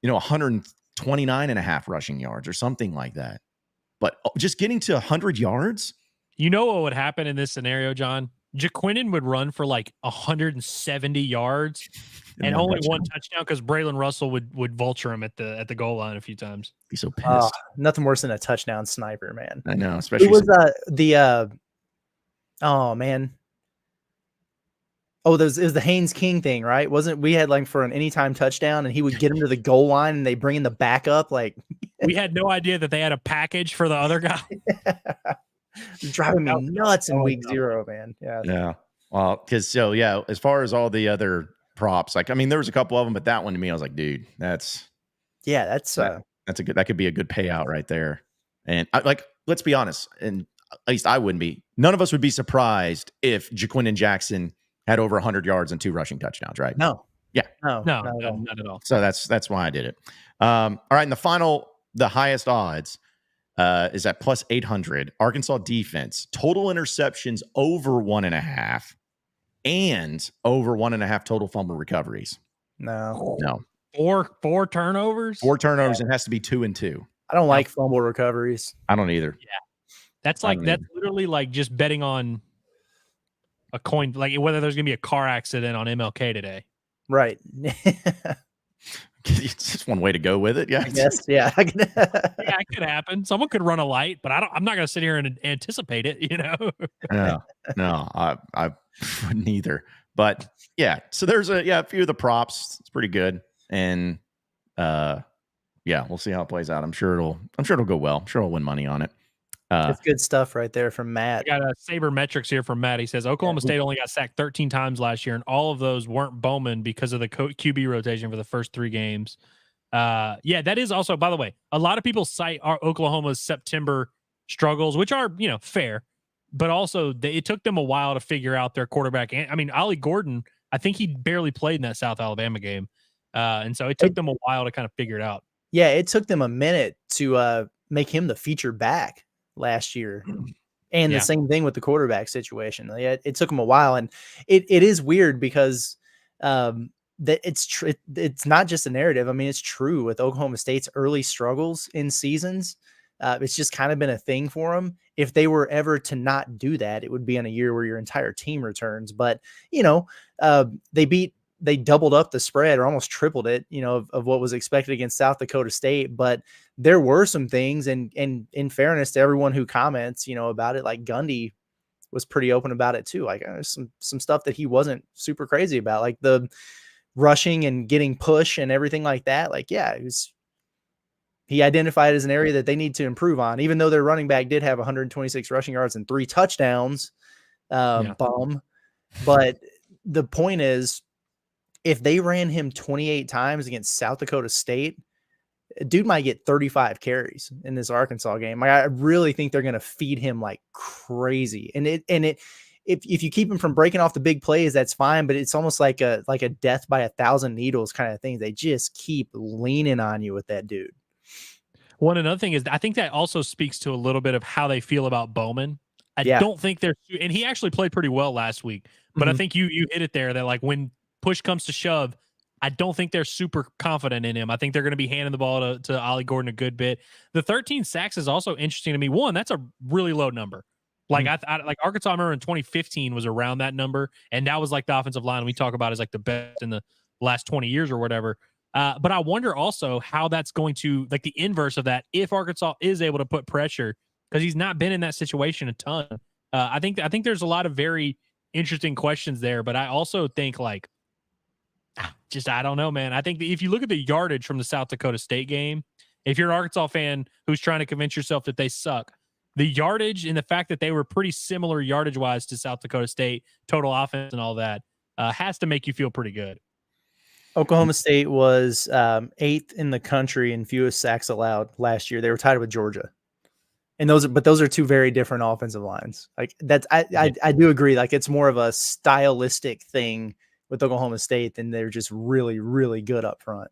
129.5 rushing yards or something like that. But just getting to 100 yards. You know what would happen in this scenario, John? Jaquinnon would run for like 170 yards and one only touchdown. one touchdown because Braylon Russell would vulture him at the goal line a few times. Be so pissed. Nothing worse than a touchdown sniper, man. I know, especially It was oh man. Oh, it was the Haynes King thing, right? Wasn't we had like for an anytime touchdown and he would get him to the goal line and they bring in the backup like we had no idea that they had a package for the other guy. driving me nuts in week 0, man. Yeah. Yeah. Well, because as far as all the other props, like I mean, there was a couple of them, but that one to me, I was like, dude, that's that could be a good payout right there. And let's be honest, and at least I wouldn't be. None of us would be surprised if Jaquinnon Jackson had over 100 yards and 2 rushing touchdowns, right? No. Yeah. No, not at all. So that's why I did it. All right, and the highest odds is at plus 800. Arkansas defense, total interceptions over 1.5 and over 1.5 total fumble recoveries. No. Four turnovers? 4 turnovers, and it has to be 2 and 2. I don't like fumble recoveries. I don't either. Yeah. That's literally like just betting on a coin, like whether there's going to be a car accident on MLK today. Right. It's just one way to go with it. Yeah. I guess. Yeah. Yeah, it could happen. Someone could run a light, but I'm not going to sit here and anticipate it, No, I wouldn't either. But yeah, so there's a few of the props. It's pretty good. And we'll see how it plays out. I'm sure it'll go well. I'm sure I'll win money on it. It's good stuff right there from Matt. I got Saber metrics here from Matt. He says Oklahoma State only got sacked 13 times last year, and all of those weren't Bowman because of the QB rotation for the first 3 games. That is also, by the way, a lot of people cite our Oklahoma's September struggles, which are, fair, but also it took them a while to figure out their quarterback. I mean, Ollie Gordon, I think he barely played in that South Alabama game. And so it took them a while to kind of figure it out. Yeah, it took them a minute to make him the feature back last year. And the same thing with the quarterback situation. It took them a while. And it is weird because that it's not just a narrative. I mean, it's true with Oklahoma State's early struggles in seasons. It's just kind of been a thing for them. If they were ever to not do that, it would be in a year where your entire team returns. But, they doubled up the spread or almost tripled it, of what was expected against South Dakota State. But there were some things, and in fairness to everyone who comments, about it, like Gundy was pretty open about it too. Like some stuff that he wasn't super crazy about, like the rushing and getting push and everything like that. Like, he identified as an area that they need to improve on, even though their running back did have 126 rushing yards and 3 touchdowns. But the point is, if they ran him 28 times against South Dakota State, dude might get 35 carries in this Arkansas game. I really think they're going to feed him like crazy. And if you keep him from breaking off the big plays, that's fine. But it's almost like a death by 1,000 needles kind of thing. They just keep leaning on you with that dude. Well, another thing is, I think that also speaks to a little bit of how they feel about Bowman. I don't think and he actually played pretty well last week, but I think you hit it there that like when push comes to shove, I don't think they're super confident in him. I think they're going to be handing the ball to Ollie Gordon a good bit. The 13 sacks is also interesting to me. One, that's a really low number. Like I like Arkansas, I remember in 2015 was around that number, and that was like the offensive line we talk about as like the best in the last 20 years or whatever. But I wonder also how that's going to, like the inverse of that, if Arkansas is able to put pressure, because he's not been in that situation a ton. I think there's a lot of very interesting questions there, but I also think like, I don't know, man. I think that if you look at the yardage from the South Dakota State game, if you're an Arkansas fan who's trying to convince yourself that they suck, the yardage and the fact that they were pretty similar yardage-wise to South Dakota State, total offense and all that, has to make you feel pretty good. Oklahoma State was 8th in the country in fewest sacks allowed last year. They were tied with Georgia. And those are 2 very different offensive lines. Like that's, I do agree. Like it's more of a stylistic thing with Oklahoma State, then they're just really, really good up front.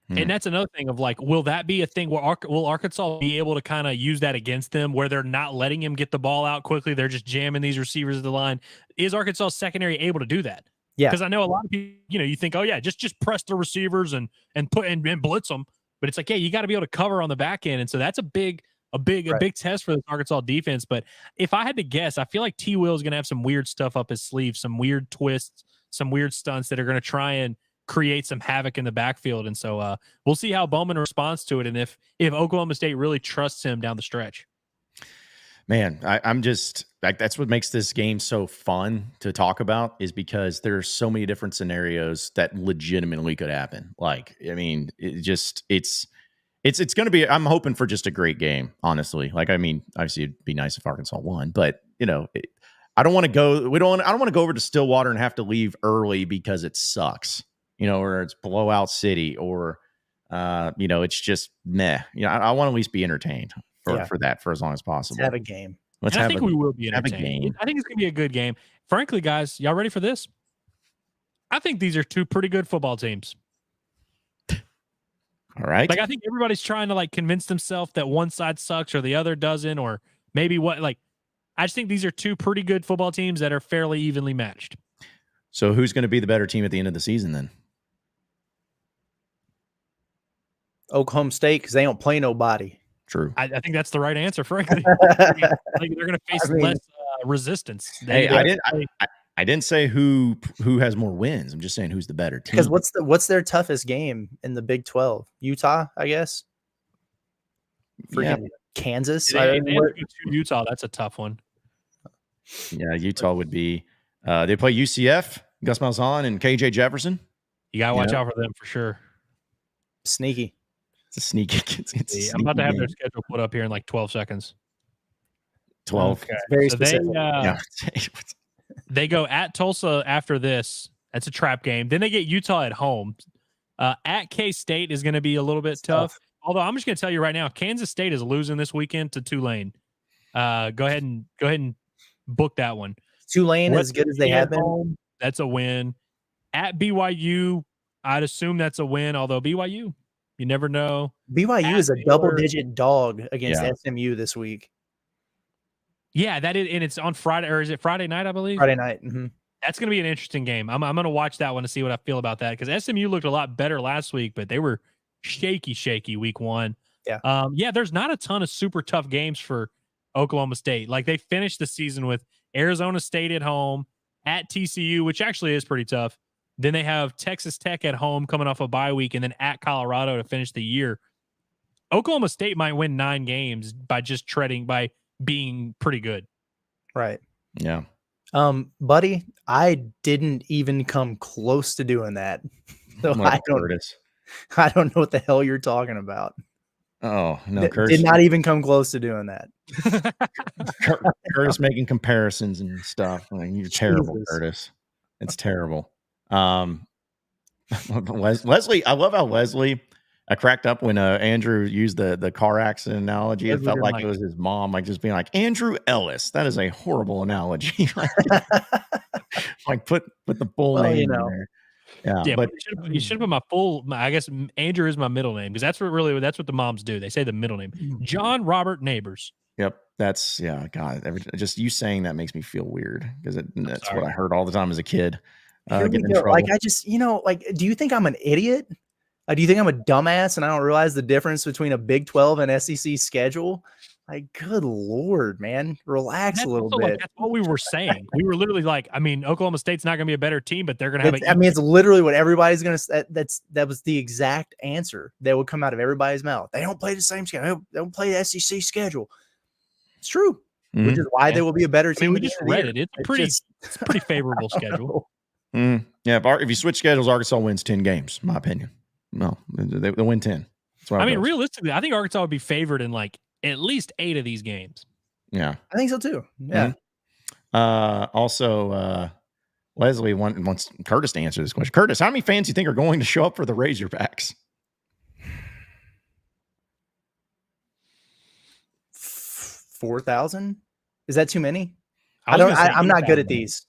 And that's another thing of like, will that be a thing where will Arkansas be able to kind of use that against them where they're not letting him get the ball out quickly? They're just jamming these receivers at the line. Is Arkansas secondary able to do that? Yeah. Because I know a lot of people, you think, oh yeah, just press the receivers and blitz them. But it's like, yeah, you got to be able to cover on the back end. And so that's a big a big test for the Arkansas defense. But if I had to guess, I feel like T. Will is going to have some weird stuff up his sleeve, some weird twists, some weird stunts that are going to try and create some havoc in the backfield. And so we'll see how Bowman responds to it, and if Oklahoma State really trusts him down the stretch. Man, I'm just like, that's what makes this game so fun to talk about, is because there's so many different scenarios that legitimately could happen. Like, I mean, it's going to be, I'm hoping for just a great game, honestly. Like, I mean, obviously it'd be nice if Arkansas won, but I don't want to go over to Stillwater and have to leave early because it sucks, or it's blowout city, or, it's just meh. I want to at least be entertained for that for as long as possible. Let's have a game. I think we will be entertained. I think it's going to be a good game. Frankly, guys, y'all ready for this? I think these are two pretty good football teams. All right. Like, I think everybody's trying to convince themselves that one side sucks or the other doesn't, or maybe I just think these are two pretty good football teams that are fairly evenly matched. So who's going to be the better team at the end of the season then? Oklahoma State, because they don't play nobody. True. I think that's the right answer, frankly. They're going to face less resistance. I didn't say who has more wins. I'm just saying who's the better team. Because what's their toughest game in the Big 12? Utah, I guess. Freaking Kansas. They have to go to Utah. That's a tough one. Yeah, Utah would be. They play UCF, Gus Malzahn, and KJ Jefferson. You gotta watch out for them for sure. Sneaky. It's a sneaky. I'm about to have their schedule put up here in 12 seconds. 12. Okay. Very specific. They go at Tulsa after this. That's a trap game. Then they get Utah at home. At K-State is going to be a little bit tough. Although I'm just going to tell you right now, Kansas State is losing this weekend to Tulane. Go ahead and book that one. Tulane as good as they have been. Home, that's a win. At BYU, I'd assume that's a win. Although BYU, you never know. BYU is a double-digit dog against SMU this week. Yeah, that is, and it's on Friday, or is it Friday night? I believe Friday night. Mm-hmm. That's going to be an interesting game. I'm going to watch that one to see what I feel about that, because SMU looked a lot better last week, but they were shaky week one. Yeah. There's not a ton of super tough games for Oklahoma State. Like, they finished the season with Arizona State at home, at TCU, which actually is pretty tough. Then they have Texas Tech at home coming off a bye week, and then at Colorado to finish the year. Oklahoma State might win 9 games by being pretty good. Right. Yeah. Buddy, I didn't even come close to doing that. So I don't know what the hell you're talking about. Oh, no, Curtis did not even come close to doing that. Curtis making comparisons and stuff. You're terrible, Curtis. It's terrible. Leslie, I love how Leslie, I cracked up when Andrew used the car accident analogy. It felt like it was his mom, just being like, Andrew Ellis. That is a horrible analogy. Put the full name in there. Yeah, but you should have put I guess Andrew is my middle name, because that's what the moms do. They say the middle name. John Robert Neighbors. Yep. That's God. Just you saying that makes me feel weird, because that's what I heard all the time as a kid. Getting in trouble. I just, do you think I'm an idiot? Do you think I'm a dumbass and I don't realize the difference between a Big 12 and SEC schedule? Good Lord, man. Relax a little bit. That's what we were saying. We were literally Oklahoma State's not going to be a better team, but they're going to have it's literally what everybody's going to that was the exact answer that would come out of everybody's mouth. They don't play the same schedule. They don't play the SEC schedule. It's true. Mm-hmm. Which is why they will be a better team. We just read it. It's a pretty favorable schedule. Yeah, if you switch schedules, Arkansas wins 10 games, in my opinion. No, they win 10. Realistically, I think Arkansas would be favored in at least 8 of these games. Yeah, I think so too. Yeah. Mm-hmm. Also, Leslie wants Curtis to answer this question. Curtis, how many fans do you think are going to show up for the Razorbacks? 4,000? Is that too many? I'm not good at these.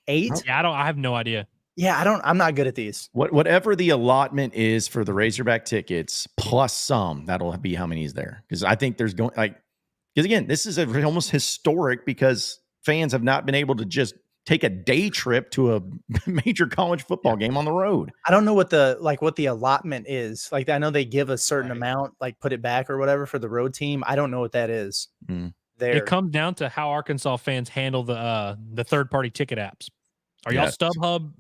8? Yeah, I have no idea. Yeah, I'm not good at these. Whatever the allotment is for the Razorback tickets plus some, that'll be how many is there. Because I think there's because again, this is almost historic, because fans have not been able to just take a day trip to a major college football game on the road. I don't know what the allotment is. Like, I know they give a certain amount, like put it back or whatever for the road team. I don't know what that is. There. It comes down to how Arkansas fans handle the third party ticket apps. Are y'all StubHub,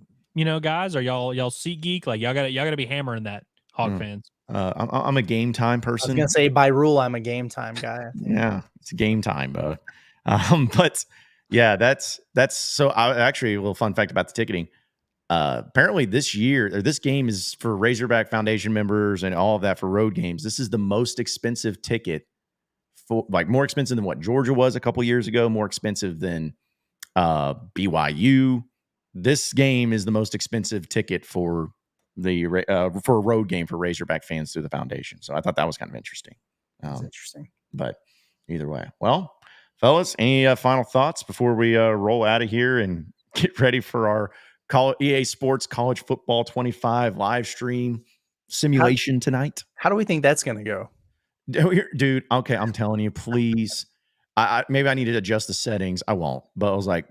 guys? Are y'all SeatGeek? Like y'all gotta be hammering that, Hog fans. I'm a game time person. I was gonna say by rule, I'm a game time guy. Yeah, it's game time, bro. But yeah, that's so. Actually, a little fun fact about the ticketing. Apparently, this game is for Razorback Foundation members and all of that for road games. This is the most expensive ticket, more expensive than what Georgia was a couple years ago. More expensive than BYU. This game is the most expensive ticket for a road game for Razorback fans through the foundation. So I thought that was kind of interesting. That's interesting. But either way, well, fellas, any final thoughts before we roll out of here and get ready for our EA Sports College Football 25 live stream simulation tonight? How do we think that's going to go? Dude, okay, I'm telling you, please. Maybe I need to adjust the settings. I won't, but I was like,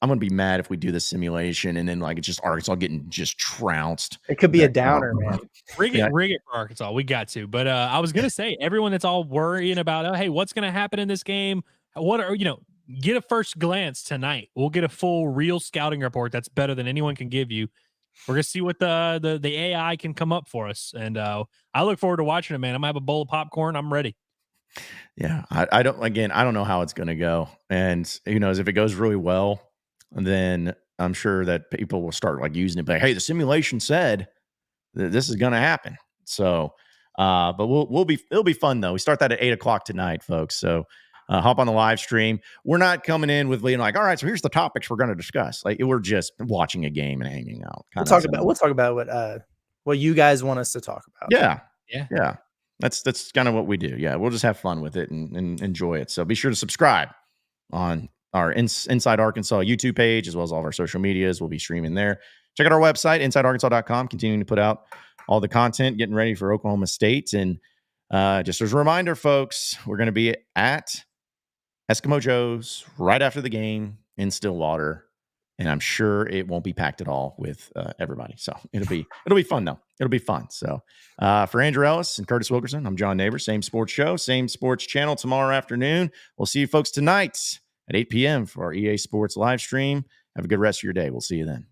I'm going to be mad if we do this simulation and then like it's just Arkansas getting just trounced. It could be a downer, man. Rig it for Arkansas. We got to. But I was going to say, everyone that's all worrying about, hey, what's going to happen in this game? Get a first glance tonight. We'll get a full real scouting report that's better than anyone can give you. We're going to see what the AI can come up for us. And I look forward to watching it, man. I'm going to have a bowl of popcorn. I'm ready. Yeah. I don't know how it's going to go. And who knows, if it goes really well, then I'm sure that people will start like using it. But hey, the simulation said that this is going to happen. So, but it'll be fun though. We start that at 8:00 tonight, folks. So hop on the live stream. We're not coming in with like, all right, so here's the topics we're going to discuss. Like we're just watching a game and hanging out. We'll talk about what you guys want us to talk about. Yeah. That's kind of what we do. Yeah. We'll just have fun with it and enjoy it. So be sure to subscribe on our Inside Arkansas YouTube page, as well as all of our social medias. We'll be streaming there. Check out our website, InsideArkansas.com, continuing to put out all the content, getting ready for Oklahoma State. And just as a reminder, folks, we're going to be at Eskimo Joe's right after the game in Stillwater. And I'm sure it won't be packed at all with everybody. So it'll be fun though. It'll be fun. So for Andrew Ellis and Curtis Wilkerson, I'm John Neighbor. Same sports show, same sports channel tomorrow afternoon. We'll see you folks tonight at 8 p.m. for our EA Sports live stream. Have a good rest of your day. We'll see you then.